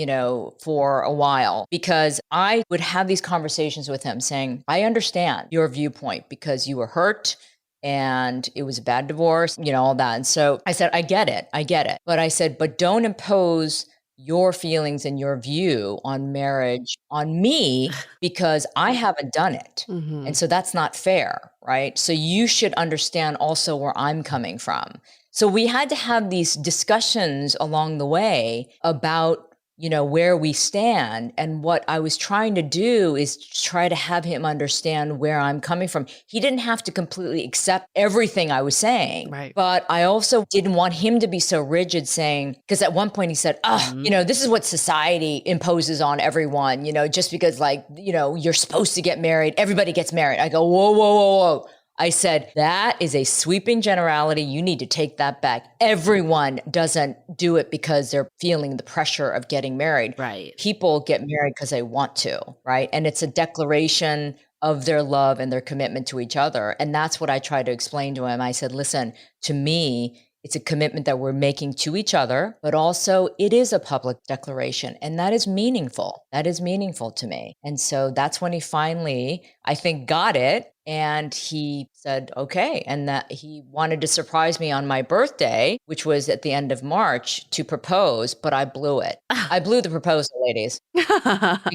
for a while, because I would have these conversations with him saying, I understand your viewpoint because you were hurt and it was a bad divorce, all that. And so I said, I get it. But I said, but don't impose your feelings and your view on marriage on me because I haven't done it. Mm-hmm. And so that's not fair, right? So you should understand also where I'm coming from. So we had to have these discussions along the way about where we stand. And what I was trying to do is try to have him understand where I'm coming from. He didn't have to completely accept everything I was saying. Right. But I also didn't want him to be so rigid saying, because at one point he said, this is what society imposes on everyone, just because you're supposed to get married. Everybody gets married. I go, whoa, whoa, whoa, whoa. I said, that is a sweeping generality. You need to take that back. Everyone doesn't do it because they're feeling the pressure of getting married. Right. People get married because they want to, right? And it's a declaration of their love and their commitment to each other. And that's what I tried to explain to him. I said, listen, to me, it's a commitment that we're making to each other, but also it is a public declaration. And that is meaningful. That is meaningful to me. And so that's when he finally, I think, got it. And he said, okay. And that he wanted to surprise me on my birthday, which was at the end of March, to propose, but I blew it. I blew the proposal, ladies. We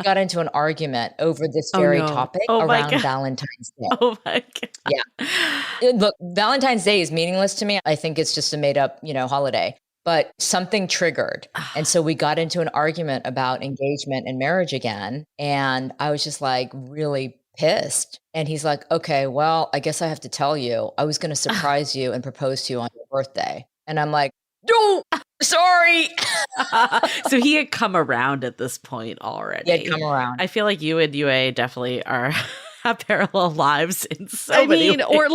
got into an argument over this very topic around Valentine's Day. Oh my God. Yeah. Look, Valentine's Day is meaningless to me. I think it's just a made up, holiday. But something triggered. And so we got into an argument about engagement and marriage again. And I was just like really pissed. And he's like, okay, well, I guess I have to tell you, I was going to surprise you and propose to you on your birthday. And I'm like, no, sorry. So he had come around at this point already. He had come around. I feel like you and UA definitely have parallel lives in so many ways. Or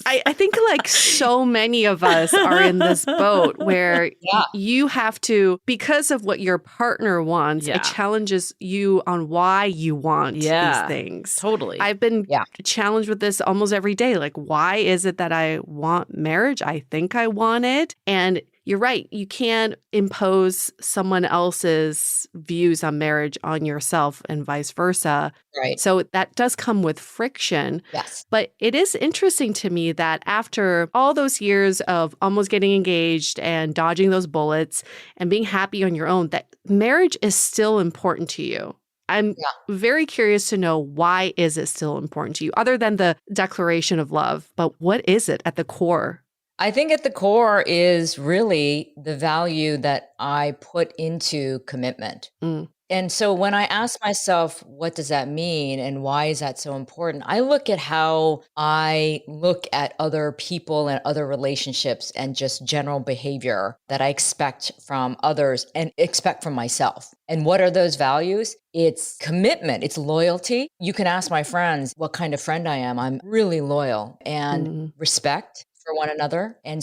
I think so many of us are in this boat where you have to, because of what your partner wants, it challenges you on why you want these things. Totally. I've been challenged with this almost every day. Like, why is it that I want marriage? I think I want it. And you're right. You can't impose someone else's views on marriage on yourself and vice versa. Right. So that does come with friction. Yes. But it is interesting to me that after all those years of almost getting engaged and dodging those bullets and being happy on your own, that marriage is still important to you. I'm very curious to know, why is it still important to you, other than the declaration of love? But what is it at the core? I think at the core is really the value that I put into commitment. And so when I ask myself, what does that mean and why is that so important? I look at how I look at other people and other relationships and just general behavior that I expect from others and expect from myself. And what are those values? It's commitment. It's loyalty. You can ask my friends what kind of friend I am. I'm really loyal, and respect for one another. And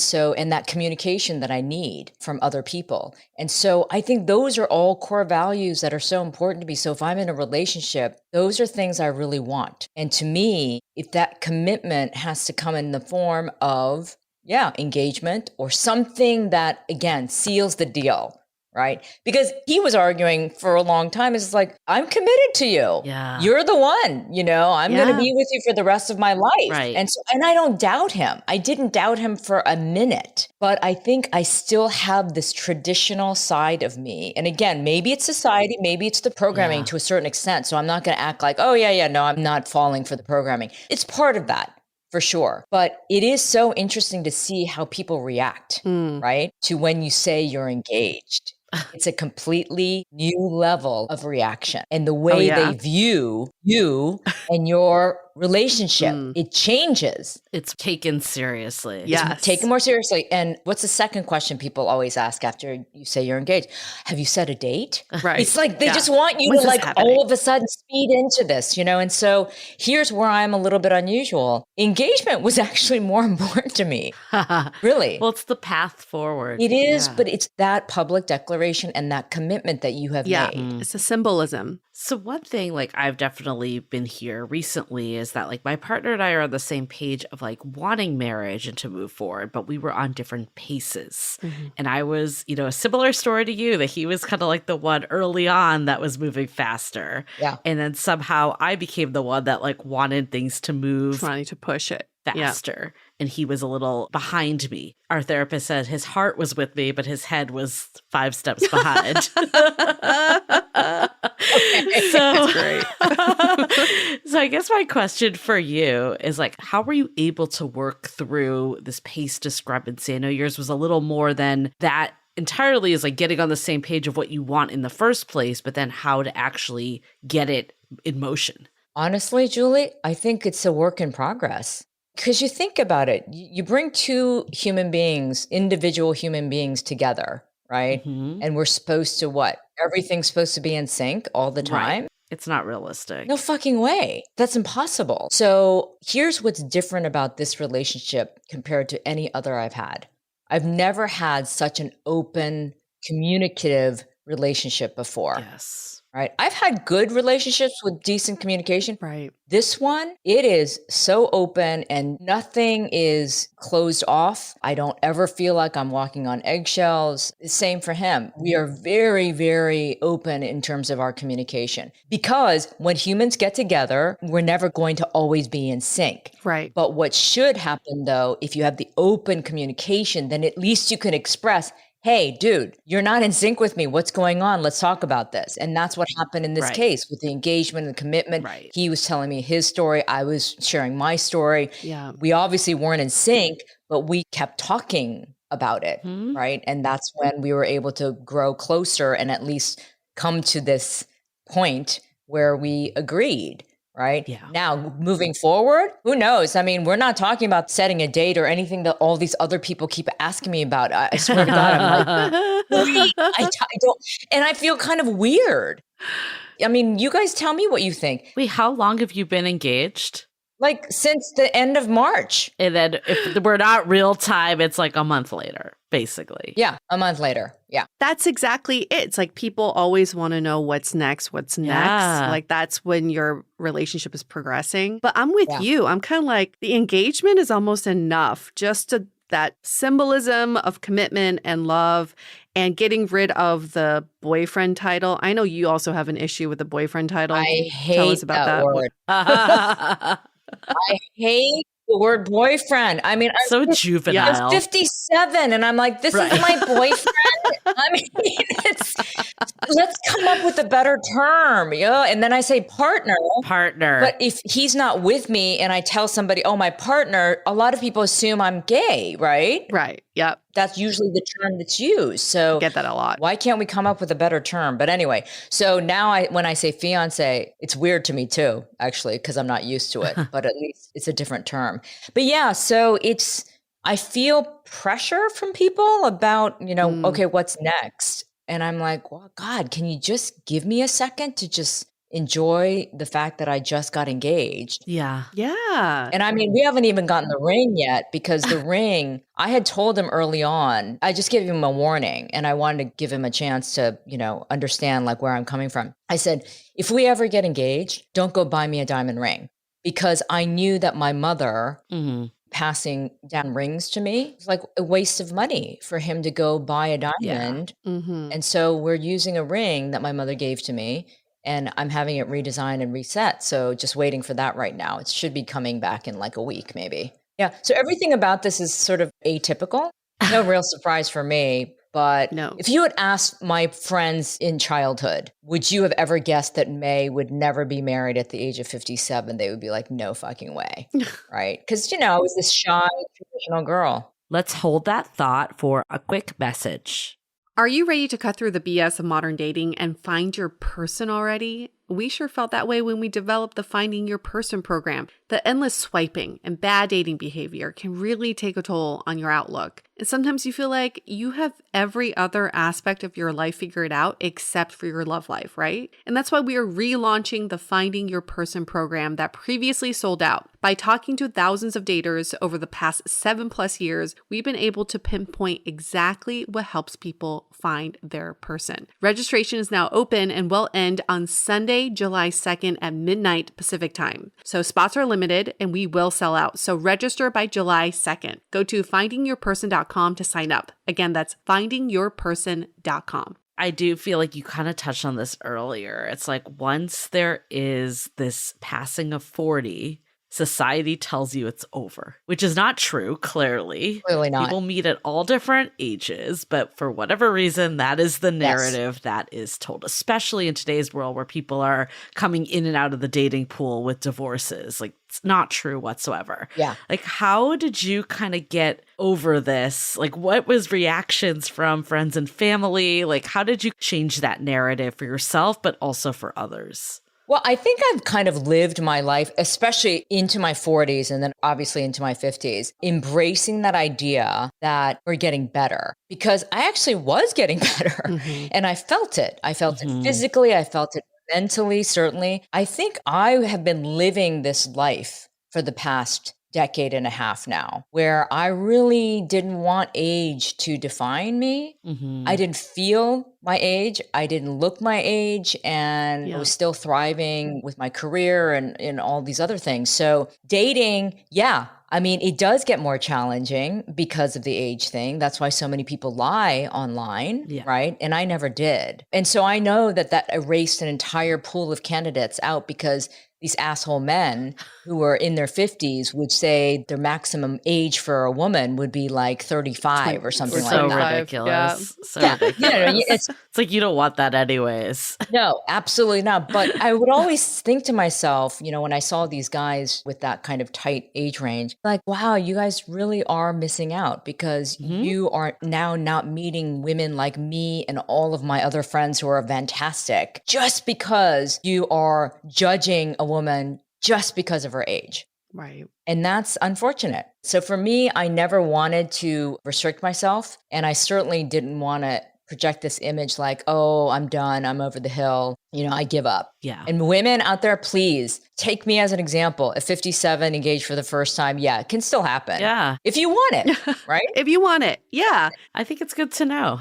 that communication that I need from other people. And so I think those are all core values that are so important to me. So if I'm in a relationship, those are things I really want. And to me, if that commitment has to come in the form of, engagement or something that, again, seals the deal. Right? Because he was arguing for a long time. It's like, I'm committed to you. Yeah. You're the one, I'm going to be with you for the rest of my life. Right. And I don't doubt him. I didn't doubt him for a minute, but I think I still have this traditional side of me. And again, maybe it's society, maybe it's the programming to a certain extent. So I'm not going to act like, no, I'm not falling for the programming. It's part of that. For sure. But it is so interesting to see how people react, right? To when you say you're engaged. It's a completely new level of reaction. And the way they view you and your relationship. It changes. It's taken seriously. Yes. Take it more seriously. And what's the second question people always ask after you say you're engaged? Have you set a date? Right. It's like they just want you When's to this like happening? all of a sudden speed into this, you know? And so here's where I'm a little bit unusual. Engagement was actually more important to me. Really. Well, it's the path forward. It is, Yeah. but it's that public declaration and that commitment that you have Yeah. made. It's a symbolism. So one thing like I've definitely been here recently is that like my partner and I are on the same page of like wanting marriage and to move forward, but we were on different paces. And I was, you know, a similar story to you that he was kind of like the one early on that was moving faster. Yeah. And then somehow I became the one that like wanted things to move Trying to push it. faster. And he was a little behind me. Our therapist said his heart was with me, but his head was 5 steps behind. That's great. So I guess my question for you is like, how were you able to work through this pace discrepancy? I know yours was a little more than that entirely, is like getting on the same page of what you want in the first place, but then how to actually get it in motion. Honestly, Julie, I think it's a work in progress. Because you think about it, you bring two human beings, individual human beings together, right? And we're supposed to what? Everything's supposed to be in sync all the time? Right. It's not realistic. No fucking way. That's impossible. So here's what's different about this relationship compared to any other I've had. I've never had such an open, communicative relationship before. Yes. Right. I've had good relationships with decent communication. Right. This one, it is so open and nothing is closed off. I don't ever feel like I'm walking on eggshells. Same for him. We are very, very open in terms of our communication because when humans get together, we're never going to always be in sync. Right. But what should happen though, if you have the open communication, then at least you can express, hey, dude, you're not in sync with me. What's going on? Let's talk about this. And that's what happened in this Right. case with the engagement and the commitment. Right. He was telling me his story. I was sharing my story. Yeah. We obviously weren't in sync, but we kept talking about it. Right. And that's when we were able to grow closer and at least come to this point where we agreed. Right. Yeah. Now, moving forward, who knows? I mean, we're not talking about setting a date or anything that all these other people keep asking me about. I swear to God, I'm like, wait, I don't, and I feel kind of weird. I mean, you guys tell me what you think. Wait, how long have you been engaged? Like since the end of March. And then if we're not real time, it's like a month later, basically. Yeah, a month later. Yeah. That's exactly it. It's like people always want to know what's next. Yeah. Like that's when your relationship is progressing. But I'm with Yeah. you. I'm kind of like the engagement is almost enough just to that symbolism of commitment and love and getting rid of the boyfriend title. I know you also have an issue with the boyfriend title. I Tell hate us about that word. I hate the word boyfriend. I mean, So I'm juvenile. 57 and I'm like, this Right. is my boyfriend. I mean, let's come up with a better term. Yeah. And then I say partner. Partner. But if he's not with me and I tell somebody, oh, my partner, a lot of people assume I'm gay, right? Right. Yep. That's usually the term that's used. So Get that a lot. why can't we come up with a better term? But anyway, so now when I say fiance, it's weird to me too, actually, because I'm not used to it, but at least it's a different term. But yeah, so I feel pressure from people about, okay, what's next? And I'm like, well, God, can you just give me a second to just enjoy the fact that I just got engaged? Yeah. Yeah. And I mean, we haven't even gotten the ring yet because the ring, I had told him early on, I just gave him a warning and I wanted to give him a chance to, understand like where I'm coming from. I said, if we ever get engaged, don't go buy me a diamond ring because I knew that my mother passing down rings to me was like a waste of money for him to go buy a diamond. Mm-hmm. And so we're using a ring that my mother gave to me. And I'm having it redesigned and reset. So just waiting for that right now. It should be coming back in like a week, maybe. Yeah. So everything about this is sort of atypical. No real surprise for me. But No. if you had asked my friends in childhood, would you have ever guessed that May would never be married at the age of 57? They would be like, no fucking way. Right. Because, I was this shy, traditional girl. Let's hold that thought for a quick message. Are you ready to cut through the BS of modern dating and find your person already? We sure felt that way when we developed the Finding Your Person program. The endless swiping and bad dating behavior can really take a toll on your outlook. And sometimes you feel like you have every other aspect of your life figured out except for your love life, right? And that's why we are relaunching the Finding Your Person program that previously sold out. By talking to thousands of daters over the past 7+ years, we've been able to pinpoint exactly what helps people find their person. Registration is now open and will end on Sunday, July 2nd at midnight Pacific time. So spots are limited and we will sell out. So register by July 2nd. Go to findingyourperson.com to sign up. Again, that's findingyourperson.com. I do feel like you kind of touched on this earlier. It's like once there is this passing of 40, society tells you it's over, which is not true, clearly. Clearly not. People meet at all different ages, but for whatever reason, that is the narrative that is told, especially in today's world where people are coming in and out of the dating pool with divorces. Like, it's not true whatsoever. Yeah. Like, how did you kind of get over this? Like, what was reactions from friends and family? Like, how did you change that narrative for yourself, but also for others? Well, I think I've kind of lived my life, especially into my 40s and then obviously into my 50s, embracing that idea that we're getting better, because I actually was getting better and I felt it. I felt it physically. I felt it mentally, certainly. I think I have been living this life for the past decade and a half now, where I really didn't want age to define me. I didn't feel my age. I didn't look my age, and I was still thriving with my career and all these other things. So dating, I mean, it does get more challenging because of the age thing. That's why so many people lie online, right? And I never did. And so I know that erased an entire pool of candidates out, because these asshole men who are in their 50s would say their maximum age for a woman would be like 35 or something like that. Ridiculous. So Yeah. ridiculous. It's like, you don't want that anyways. No, absolutely not. But I would always think to myself, when I saw these guys with that kind of tight age range, like, wow, you guys really are missing out, because you are now not meeting women like me and all of my other friends who are fantastic, just because you are judging a woman just because of her age. Right. And that's unfortunate. So for me, I never wanted to restrict myself. And I certainly didn't want to project this image like, oh, I'm done. I'm over the hill. I give up. Yeah. And women out there, please take me as an example. At 57, engaged for the first time. Yeah, it can still happen. Yeah. If you want it, right? If you want it. Yeah. I think it's good to know.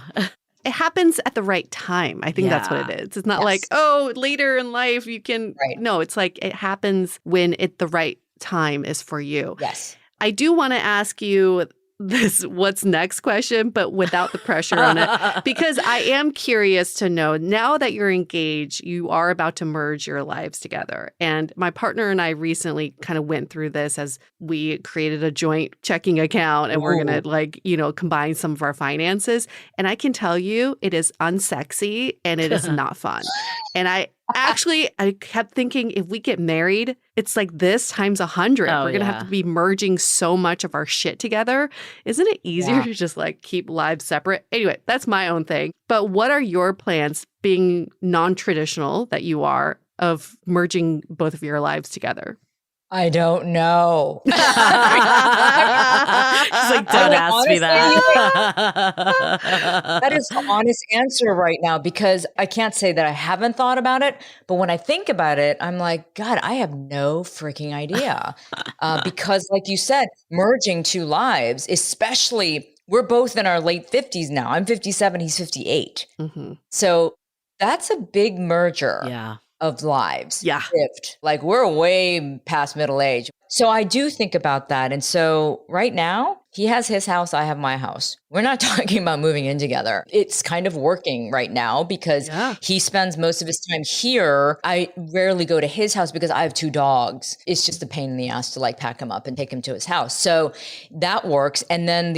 It happens at the right time. I think that's what it is. It's not like, oh, later in life you can. Right. No, it's like it happens when the right time is for you. Yes. I do want to ask you this what's next question, but without the pressure on it, because I am curious to know, now that you're engaged, you are about to merge your lives together. And my partner and I recently kind of went through this as we created a joint checking account, and we're going to combine some of our finances. And I can tell you, it is unsexy and it is not fun. And I kept thinking, if we get married, it's like this times 100. We're going to have to be merging so much of our shit together. Isn't it easier to just keep lives separate? Anyway, that's my own thing. But what are your plans, being non-traditional that you are, of merging both of your lives together? I don't know. She's like, don't ask me that. That is the honest answer right now, because I can't say that I haven't thought about it. But when I think about it, I'm like, God, I have no freaking idea. Because like you said, merging two lives, especially, we're both in our late 50s now. I'm 57, he's 58. So that's a big merger. Of lives. Shift. Like, we're way past middle age. So I do think about that. And so right now, he has his house, I have my house. We're not talking about moving in together. It's kind of working right now because he spends most of his time here. I rarely go to his house because I have 2 dogs. It's just a pain in the ass to pack him up and take him to his house. So that works. And then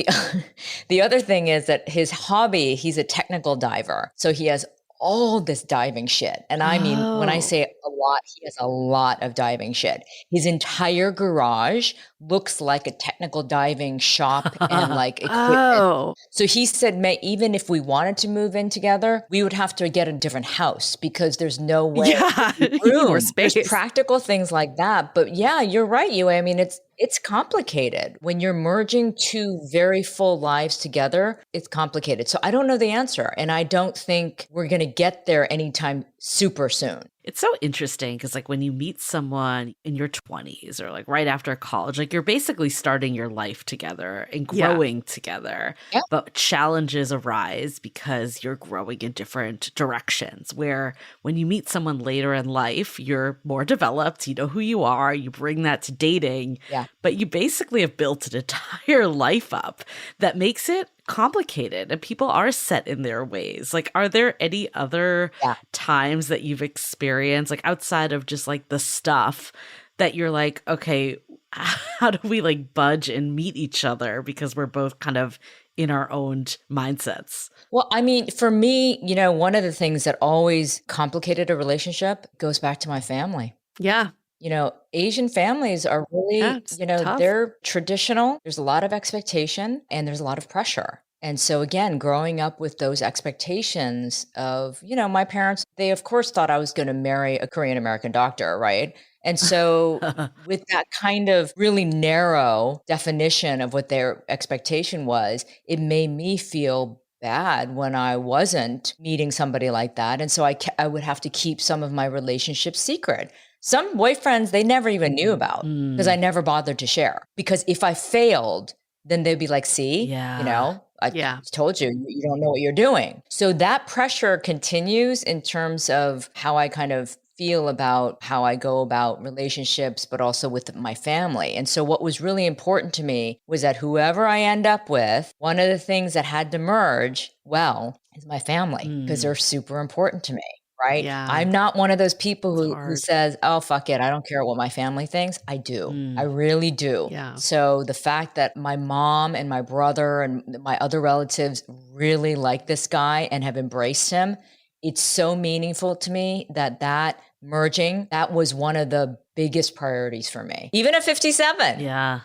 the other thing is that his hobby, he's a technical diver. So he has all this diving shit. And I mean, when I Oh. say a lot, he has a lot of diving shit. His entire garage looks like a technical diving shop and like equipment. Oh. So he said, May, even if we wanted to move in together, we would have to get a different house because there's no way. Yeah. You need Room. more There's space. practical things like that. But yeah, you're right, Yue. I mean, it's complicated. When you're merging two very full lives together, it's complicated. So I don't know the answer. And I don't think we're going to get there anytime super soon. It's so interesting because, like, when you meet someone in your 20s or like right after college, like you're basically starting your life together and growing together. Yeah. But challenges arise because you're growing in different directions. Where when you meet someone later in life, you're more developed, you know who you are, you bring that to dating. Yeah. But you basically have built an entire life up that makes it complicated and people are set in their ways. Like, are there any other times that you've experienced, like outside of just like the stuff that you're like, okay, how do we like budge and meet each other because we're both kind of in our own mindsets? Well, I mean, for me, you know, one of the things that always complicated a relationship goes back to my family. Yeah. You know, Asian families are really, you know, tough. they're traditional. There's a lot of expectation and there's a lot of pressure. And so again, growing up with those expectations of, you know, my parents, they of course thought I was going to marry a Korean American doctor, right? And so with that kind of really narrow definition of what their expectation was, it made me feel bad when I wasn't meeting somebody like that. And so I would have to keep some of my relationships secret. Some boyfriends, they never even knew about because I never bothered to share. Because if I failed, then they'd be like, see, you know, I told you, you don't know what you're doing. So that pressure continues in terms of how I kind of feel about how I go about relationships, but also with my family. And so what was really important to me was that whoever I end up with, one of the things that had to merge well is my family because they're super important to me. Right? Yeah. I'm not one of those people who says, oh, fuck it. I don't care what my family thinks. I do. I really do. Yeah. So the fact that my mom and my brother and my other relatives really like this guy and have embraced him, it's so meaningful to me that merging, that was one of the biggest priorities for me. Even at 57. Yeah.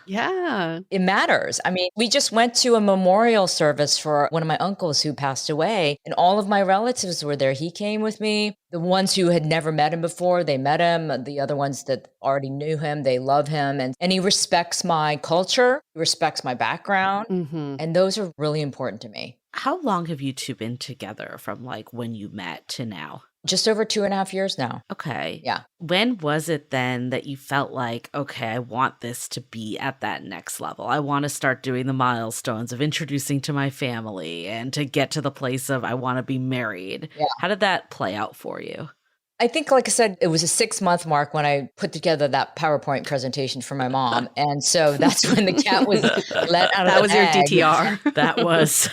It matters. I mean, we just went to a memorial service for one of my uncles who passed away, and all of my relatives were there. He came with me. The ones who had never met him before, they met him. The other ones that already knew him, they love him. And he respects my culture, he respects my background. And those are really important to me. How long have you two been together from like when you met to now? Just over 2.5 years now. Okay. Yeah. When was it then that you felt like, okay, I want this to be at that next level? I want to start doing the milestones of introducing to my family and to get to the place of I want to be married. Yeah. How did that play out for you? I think, like I said, it was a 6-month mark when I put together that PowerPoint presentation for my mom. And so that's when the cat was let out of That the was your bag. DTR. That was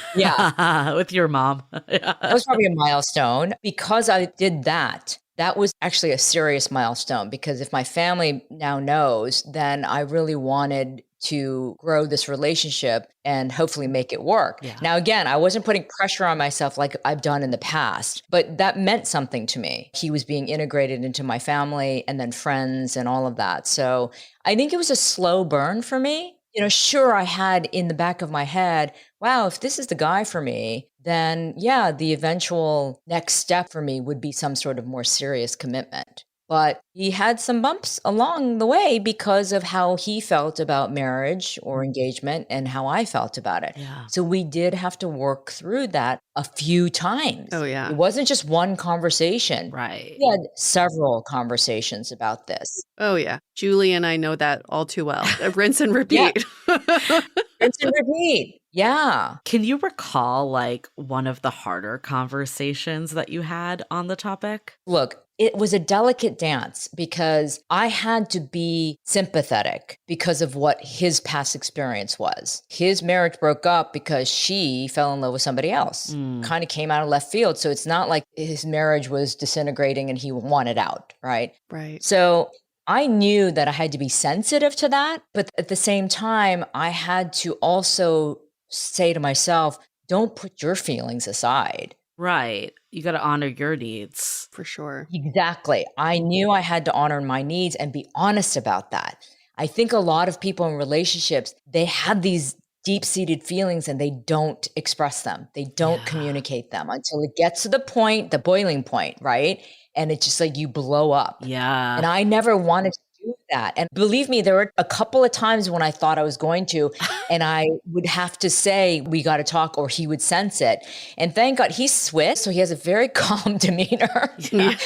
with your mom. That was probably a milestone. Because I did that, that was actually a serious milestone because if my family now knows, then I really wanted to grow this relationship and hopefully make it work. Yeah. Now, again, I wasn't putting pressure on myself like I've done in the past, but that meant something to me. He was being integrated into my family and then friends and all of that. So I think it was a slow burn for me. You know, sure, I had in the back of my head, wow, if this is the guy for me, then yeah, the eventual next step for me would be some sort of more serious commitment. But he had some bumps along the way because of how he felt about marriage or engagement and how I felt about it. Yeah. So we did have to work through that a few times. Oh, yeah. It wasn't just one conversation. Right. We had several conversations about this. Oh, yeah. Julie and I know that all too well. Rinse and repeat. Rinse and repeat. Yeah. Can you recall like one of the harder conversations that you had on the topic? Look, it was a delicate dance because I had to be sympathetic because of what his past experience was. His marriage broke up because she fell in love with somebody else. Kind of came out of left field. So it's not like his marriage was disintegrating and he wanted out, right? Right. So I knew that I had to be sensitive to that. But at the same time, I had to also say to myself, don't put your feelings aside. Right. You got to honor your needs. For sure. Exactly. I knew I had to honor my needs and be honest about that. I think a lot of people in relationships, they have these deep-seated feelings and they don't express them. They don't communicate them until it gets to the point, the boiling point, right? And it's just like you blow up. Yeah. And I never wanted to do that. And believe me, there were a couple of times when I thought I was going to, and I would have to say, we got to talk, or he would sense it. And thank God he's Swiss, so he has a very calm demeanor,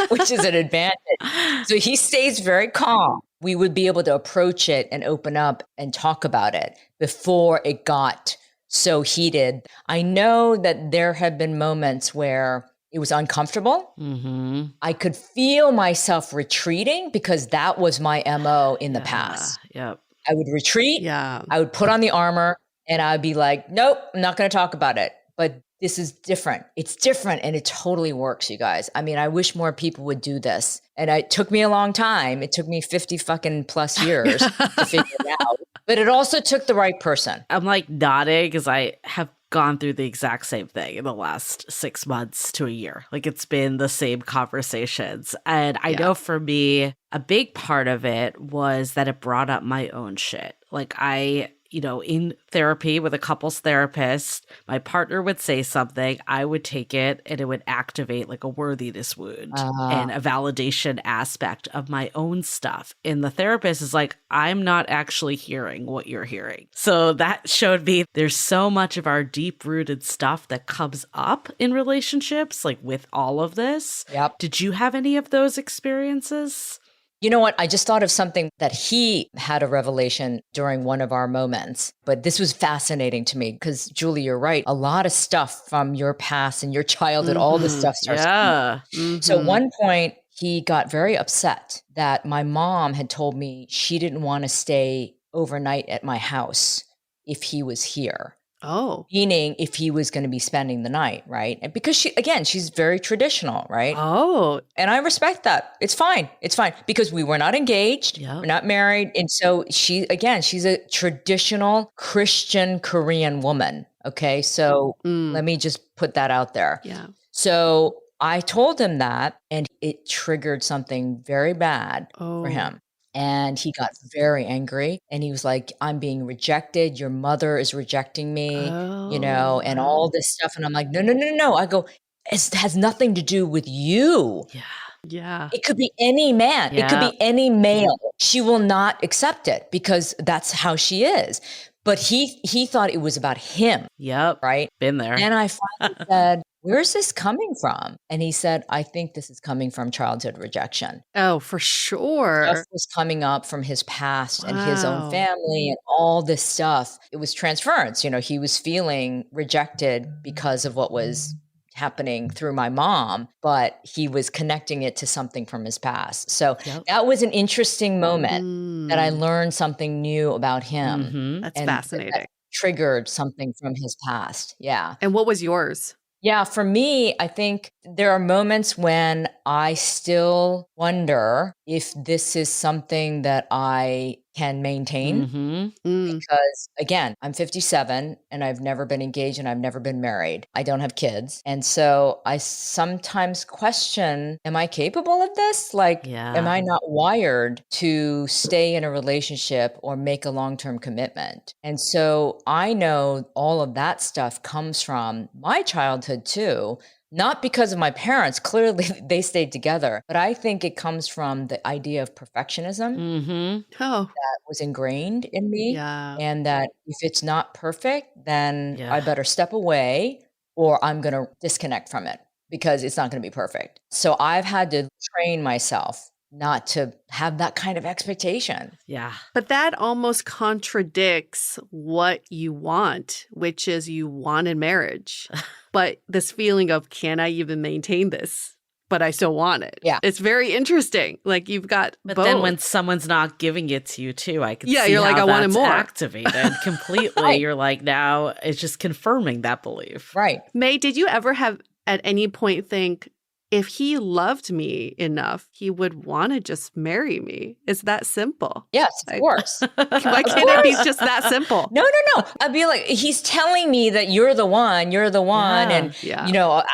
which is an advantage. So he stays very calm. We would be able to approach it and open up and talk about it before it got so heated. I know that there have been moments where it was uncomfortable. Mm-hmm. I could feel myself retreating because that was my MO in the past. Yep. I would retreat. Yeah. I would put on the armor and I'd be like, nope, I'm not going to talk about it. But this is different. It's different and it totally works, you guys. I mean, I wish more people would do this. And it took me a long time. It took me 50 fucking plus years to figure it out. But it also took the right person. I'm like nodding because I have gone through the exact same thing in the last 6 months to a year. Like it's been the same conversations. And I know for me, a big part of it was that it brought up my own shit. Like in therapy with a couples therapist, my partner would say something, I would take it, and it would activate like a worthiness wound and a validation aspect of my own stuff. And the therapist is like, I'm not actually hearing what you're hearing. So that showed me there's so much of our deep-rooted stuff that comes up in relationships, like with all of this. Yep. Did you have any of those experiences? You know what? I just thought of something that he had a revelation during one of our moments, but this was fascinating to me because Julie, you're right. A lot of stuff from your past and your childhood, all this stuff starts. Yeah. So at one point he got very upset that my mom had told me she didn't want to stay overnight at my house if he was here. Oh. Meaning if he was going to be spending the night, right? And because she's very traditional, right? Oh. And I respect that. It's fine. It's fine because we were not engaged. Yep. We're not married. And so she's a traditional Christian Korean woman. Okay. So let me just put that out there. Yeah. So I told him that and it triggered something very bad for him. And he got very angry and he was like, I'm being rejected. Your mother is rejecting me, and all this stuff. And I'm like, no. I go, it has nothing to do with you. Yeah. Yeah. It could be any man. Yeah. It could be any male. She will not accept it because that's how she is. But he thought it was about him. Yep. Right. Been there. And I finally said, where's this coming from? And he said, I think this is coming from childhood rejection. Oh, for sure. Stuff was coming up from his past and his own family and all this stuff. It was transference. He was feeling rejected because of what was happening through my mom, but he was connecting it to something from his past. So that was an interesting moment that I learned something new about him. Mm-hmm. That's fascinating. That triggered something from his past. Yeah. And what was yours? Yeah, for me, I think there are moments when I still wonder if this is something that I can maintain. Because again, I'm 57 and I've never been engaged and I've never been married. I don't have kids. And so I sometimes question, am I capable of this? Am I not wired to stay in a relationship or make a long-term commitment? And so I know all of that stuff comes from my childhood too. Not because of my parents, clearly they stayed together, but I think it comes from the idea of perfectionism that was ingrained in me. Yeah. And that if it's not perfect, then I better step away or I'm going to disconnect from it because it's not going to be perfect. So I've had to train myself not to have that kind of expectation. Yeah. But that almost contradicts what you want, which is you wanted marriage. But this feeling of, can I even maintain this? But I still want it. Yeah. It's very interesting. Like you've got But both. then when someone's not giving it to you too, I can see you're like, how I wanted that's more. activated completely. Right. You're like, now it's just confirming that belief. Right. May, did you ever have at any point think, if he loved me enough, he would want to just marry me. It's that simple. Yes, of Like, course. why can't it be just that simple? No. I'd be like, he's telling me that you're the one, and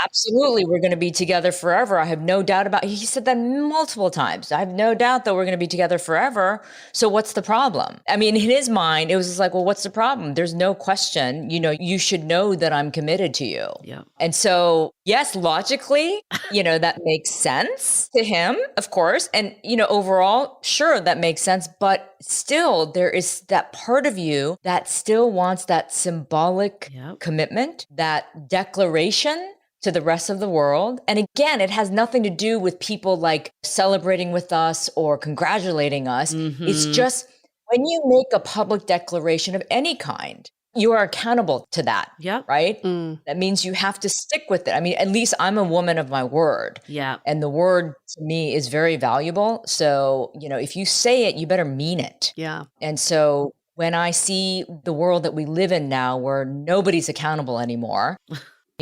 absolutely, we're going to be together forever. I have no doubt about. He said that multiple times. I have no doubt that we're going to be together forever. So what's the problem? I mean, in his mind, it was just like, well, what's the problem? There's no question. You should know that I'm committed to you. Yeah. And so, yes, logically, that makes sense to him, of course. And, overall, sure, that makes sense. But still, there is that part of you that still wants that symbolic commitment, that declaration to the rest of the world. And again, it has nothing to do with people like celebrating with us or congratulating us. Mm-hmm. It's just when you make a public declaration of any kind, you are accountable to that, right? That means you have to stick with it. I mean, at least I'm a woman of my word. Yeah. And the word to me is very valuable. So, if you say it, you better mean it. Yeah. And so when I see the world that we live in now where nobody's accountable anymore,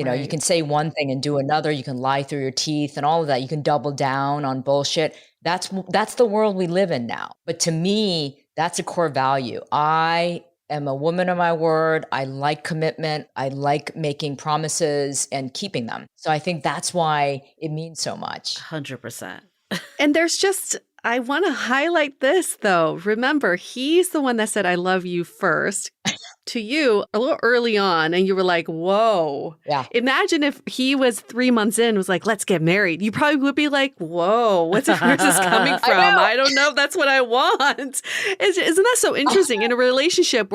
Right. you can say one thing and do another. You can lie through your teeth and all of that. You can double down on bullshit. That's the world we live in now. But to me, that's a core value. I am a woman of my word. I like commitment. I like making promises and keeping them. So I think that's why it means so much. 100%. And I want to highlight this though. Remember, he's the one that said, I love you first to you a little early on. And you were like, whoa. Yeah. Imagine if he was 3 months in, was like, let's get married. You probably would be like, whoa, where's this coming from? I don't know if that's what I want. Isn't that so interesting? In a relationship,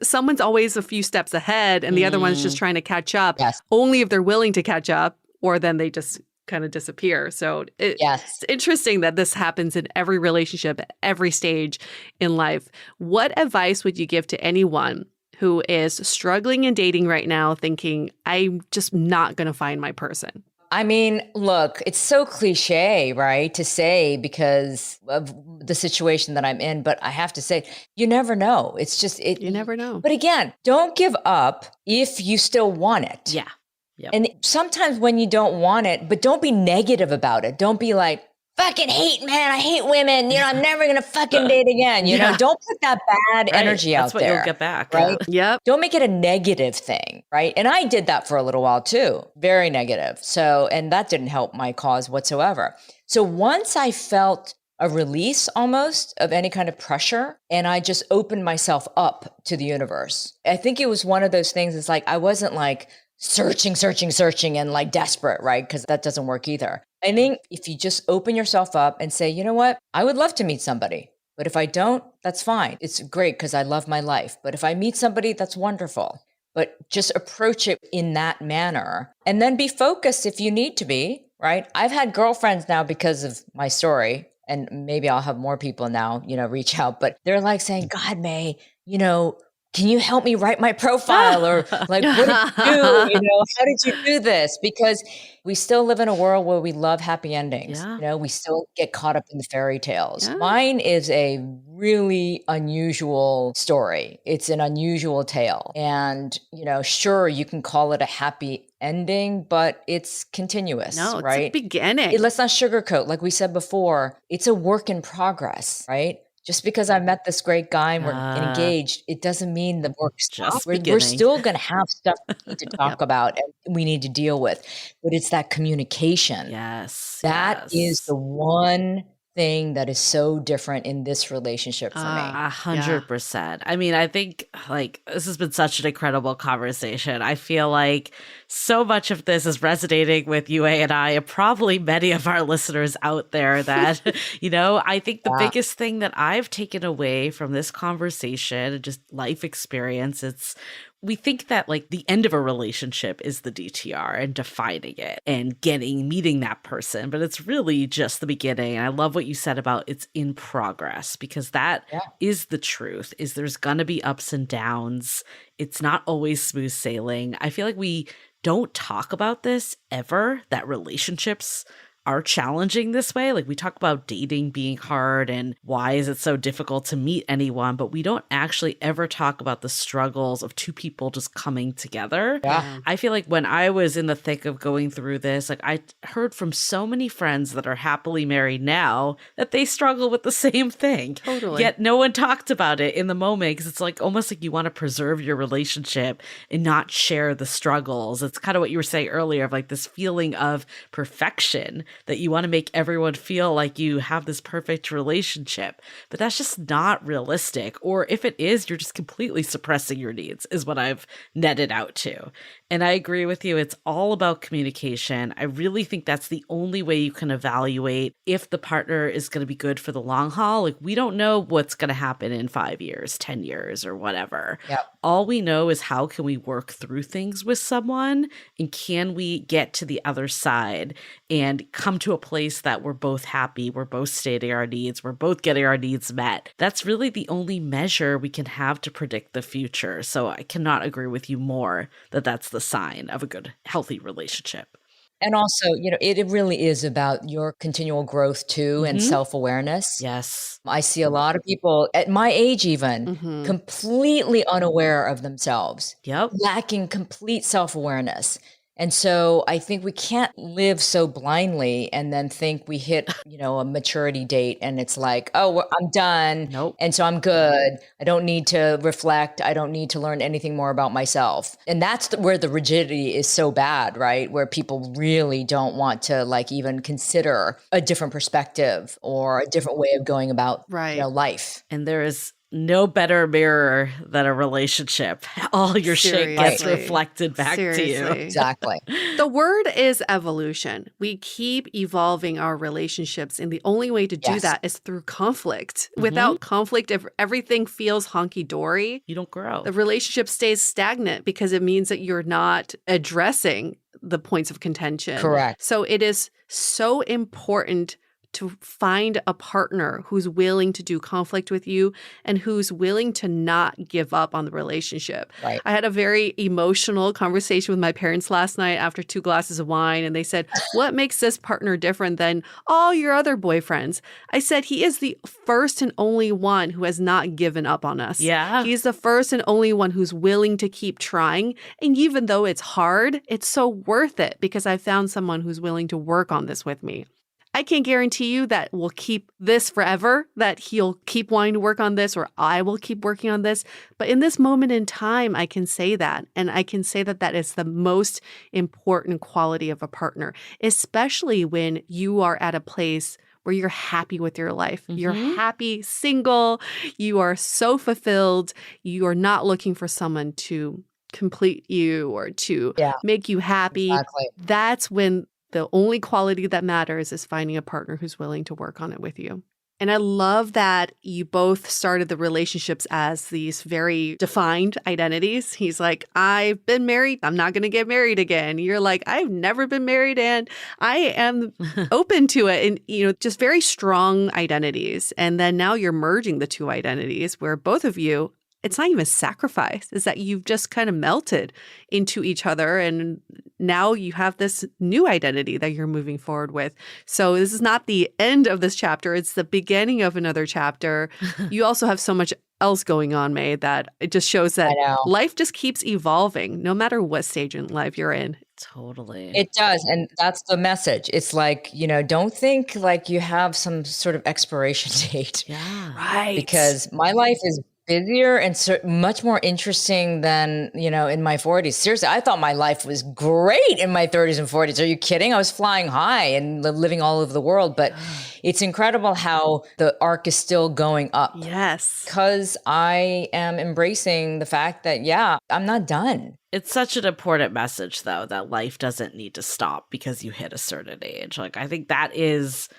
someone's always a few steps ahead and the other one's just trying to catch up. Yes. Only if they're willing to catch up, or then they just kind of disappear. So it's interesting that this happens in every relationship, at every stage in life. What advice would you give to anyone who is struggling in dating right now, thinking, I'm just not going to find my person? I mean, look, it's so cliche, right, to say because of the situation that I'm in. But I have to say, you never know. It's just You never know. But again, don't give up if you still want it. Yeah. Yep. And sometimes when you don't want it, but don't be negative about it. Don't be like, fucking hate, man. I hate women. I'm never going to fucking date again. Don't put that bad energy out there. That's what you'll get back. Right? Yep. Don't make it a negative thing. Right. And I did that for a little while too. Very negative. So, and that didn't help my cause whatsoever. So once I felt a release almost of any kind of pressure, and I just opened myself up to the universe. I think it was one of those things. It's like, I wasn't like, searching and like desperate, right? Because that doesn't work either. I think if you just open yourself up and say, you know what? I would love to meet somebody, but if I don't, that's fine. It's great because I love my life. But if I meet somebody, that's wonderful. But just approach it in that manner and then be focused if you need to be, right? I've had girlfriends now because of my story, and maybe I'll have more people now, reach out, but they're like saying, God, May, can you help me write my profile? Or like, what did you do? How did you do this? Because we still live in a world where we love happy endings. Yeah. We still get caught up in the fairy tales. Yeah. Mine is a really unusual story. It's an unusual tale. And, sure, you can call it a happy ending, but it's continuous, No, it's right? a beginning. Let's not sugarcoat. Like we said before, it's a work in progress, right? Just because I met this great guy and we're engaged, it doesn't mean the work stops. We're still going to have stuff we need to talk about and we need to deal with. But it's that communication. Yes. That is the one thing that is so different in this relationship for me. 100%. I mean, I think this has been such an incredible conversation. I feel like so much of this is resonating with Yue and I, and probably many of our listeners out there that, I think the biggest thing that I've taken away from this conversation, just life experience, we think that the end of a relationship is the DTR and defining it and meeting that person, but it's really just the beginning. And I love what you said about it's in progress, because that is the truth, is there's gonna be ups and downs. It's not always smooth sailing. I feel like we don't talk about this ever, that relationships are challenging this way. Like we talk about dating being hard and why is it so difficult to meet anyone, but we don't actually ever talk about the struggles of two people just coming together. Yeah. I feel like when I was in the thick of going through this, like I heard from so many friends that are happily married now that they struggle with the same thing. Totally. Yet no one talked about it in the moment because it's like almost like you want to preserve your relationship and not share the struggles. It's kind of what you were saying earlier of like this feeling of perfection that you want to make everyone feel like you have this perfect relationship. But that's just not realistic. Or if it is, you're just completely suppressing your needs, is what I've netted out to. And I agree with you. It's all about communication. I really think that's the only way you can evaluate if the partner is going to be good for the long haul. Like we don't know what's going to happen in 5 years, 10 years, or whatever. Yep. All we know is how can we work through things with someone and can we get to the other side and come to a place that we're both happy, we're both stating our needs, we're both getting our needs met. That's really the only measure we can have to predict the future. So I cannot agree with you more that that's the sign of a good, healthy relationship. And also, it really is about your continual growth too and self-awareness. Yes. I see a lot of people at my age even completely unaware of themselves, Yep. lacking complete self-awareness. And so I think we can't live so blindly and then think we hit, a maturity date and it's like, oh, I'm done. Nope. And so I'm good. I don't need to reflect. I don't need to learn anything more about myself. And that's where the rigidity is so bad, right? Where people really don't want to like even consider a different perspective or a different way of going about life. And there is no better mirror than a relationship. All your shit gets Seriously. reflected back to you. Seriously. Exactly. The word is evolution. We keep evolving our relationships, and the only way to do Yes. that is through conflict. Without conflict, if everything feels honky-dory, You don't grow. the relationship stays stagnant because it means that you're not addressing the points of contention. Correct. So it is so important to find a partner who's willing to do conflict with you and who's willing to not give up on the relationship. Right. I had a very emotional conversation with my parents last night after 2 glasses of wine, and they said, what makes this partner different than all your other boyfriends? I said, he is the first and only one who has not given up on us. Yeah. He's the first and only one who's willing to keep trying. And even though it's hard, it's so worth it because I found someone who's willing to work on this with me. I can't guarantee you that we'll keep this forever, that he'll keep wanting to work on this or I will keep working on this. But in this moment in time, I can say that. And I can say that that is the most important quality of a partner, especially when you are at a place where you're happy with your life. You're happy, single, you are so fulfilled. You are not looking for someone to complete you or to make you happy. Exactly. That's when the only quality that matters is finding a partner who's willing to work on it with you. And I love that you both started the relationships as these very defined identities. He's like, I've been married. I'm not going to get married again. You're like, I've never been married and I am open to it. And, just very strong identities. And then now you're merging the two identities where both of you, it's not even sacrifice. It's that you've just kind of melted into each other. And now you have this new identity that you're moving forward with. So this is not the end of this chapter. It's the beginning of another chapter. You also have so much else going on, May, that it just shows that life just keeps evolving no matter what stage in life you're in. Totally. It does. And that's the message. It's like, don't think like you have some sort of expiration date. Yeah. Right. Because my life is busier and much more interesting than, in my 40s. Seriously, I thought my life was great in my 30s and 40s. Are you kidding? I was flying high and living all over the world. But it's incredible how the arc is still going up. Yes. Because I am embracing the fact that, I'm not done. It's such an important message, though, that life doesn't need to stop because you hit a certain age. Like, I think that is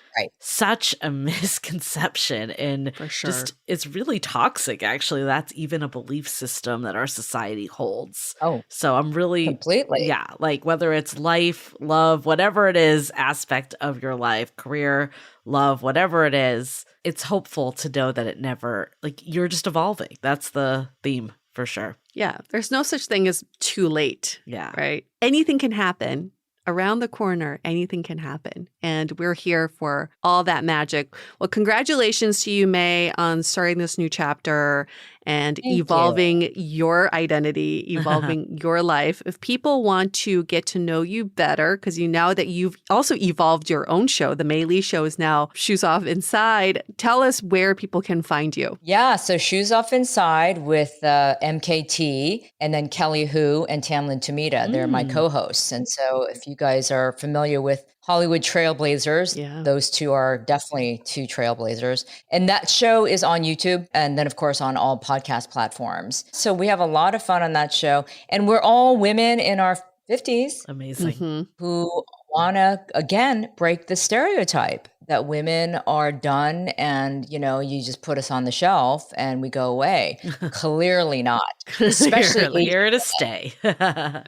such a misconception. And For sure. it's really toxic, actually. That's even a belief system that our society holds. Oh, so I'm really completely. Yeah. Like, whether it's life, love, whatever it is, aspect of your life, career, love, whatever it is, it's hopeful to know that it never, like, you're just evolving. That's the theme. For sure. Yeah. There's no such thing as too late. Yeah. Right. Anything can happen. around the corner, anything can happen. And we're here for all that magic. Well, congratulations to you, May, on starting this new chapter and evolving your identity, evolving your life. If people want to get to know you better, because you know that you've also evolved your own show, the May Lee Show is now Shoes Off Inside. Tell us where people can find you. Yeah, so Shoes Off Inside with MKT and then Kelly Hu and Tamlin Tomita. They're my co-hosts. And so if you guys are familiar with Hollywood Trailblazers, those two are definitely two trailblazers. And that show is on YouTube and then, of course, on all podcast platforms. So we have a lot of fun on that show. And we're all women in our 50s. Amazing. Who want to, again, break the stereotype that women are done and, you know, you just put us on the shelf and we go away. Clearly not. Especially here to stay. Yeah,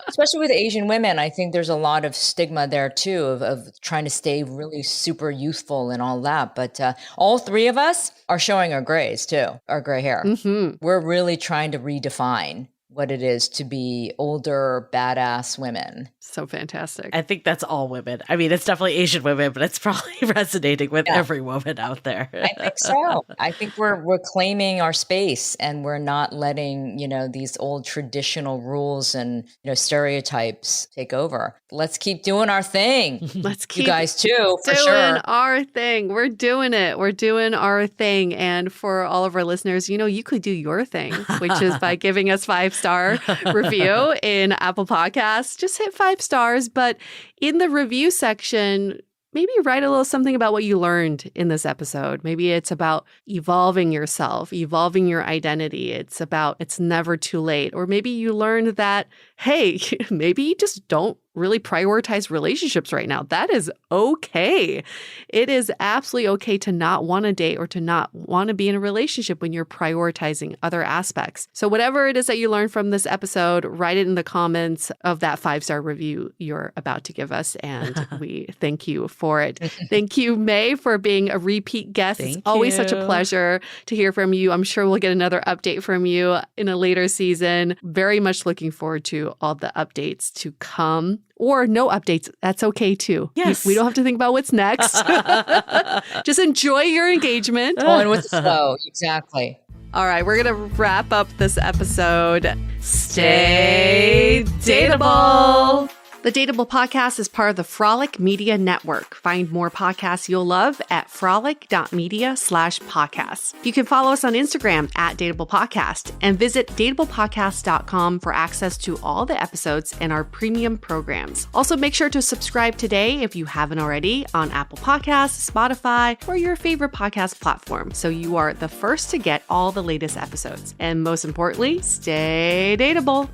especially with Asian women. I think there's a lot of stigma there too of trying to stay really super youthful and all that. But all three of us are showing our grays too, our gray hair. We're really trying to redefine what it is to be older, badass women. So fantastic. I think that's all women. I mean, it's definitely Asian women, but it's probably resonating with every woman out there. I think so. I think we're claiming our space and we're not letting, you know, these old traditional rules and, you know, stereotypes take over. Let's keep doing our thing. Let's keep you guys too, for doing sure. our thing. We're doing it. We're doing our thing. And for all of our listeners, you know, you could do your thing, which is by giving us 5-star review in Apple Podcasts. Just hit 5 stars. But in the review section, maybe write a little something about what you learned in this episode. Maybe it's about evolving yourself, evolving your identity. It's about it's never too late. Or maybe you learned that, hey, maybe you just don't really prioritize relationships right now. That is okay. It is absolutely okay to not want to date or to not want to be in a relationship when you're prioritizing other aspects. So whatever it is that you learned from this episode, write it in the comments of that 5-star review you're about to give us. And we thank you for it. Thank you, May, for being a repeat guest. It's always such a pleasure to hear from you. I'm sure we'll get another update from you in a later season. Very much looking forward to all the updates to come. Or no updates. That's okay too. Yes. We don't have to think about what's next. Just enjoy your engagement. Going with the flow. Exactly. All right, we're going to wrap up this episode. Stay dateable. The Dateable podcast is part of the Frolic Media Network. Find more podcasts you'll love at frolic.media/podcasts. You can follow us on Instagram at Dateable Podcast and visit dateablepodcast.com for access to all the episodes and our premium programs. Also, make sure to subscribe today if you haven't already on Apple Podcasts, Spotify, or your favorite podcast platform so you are the first to get all the latest episodes. And most importantly, stay dateable.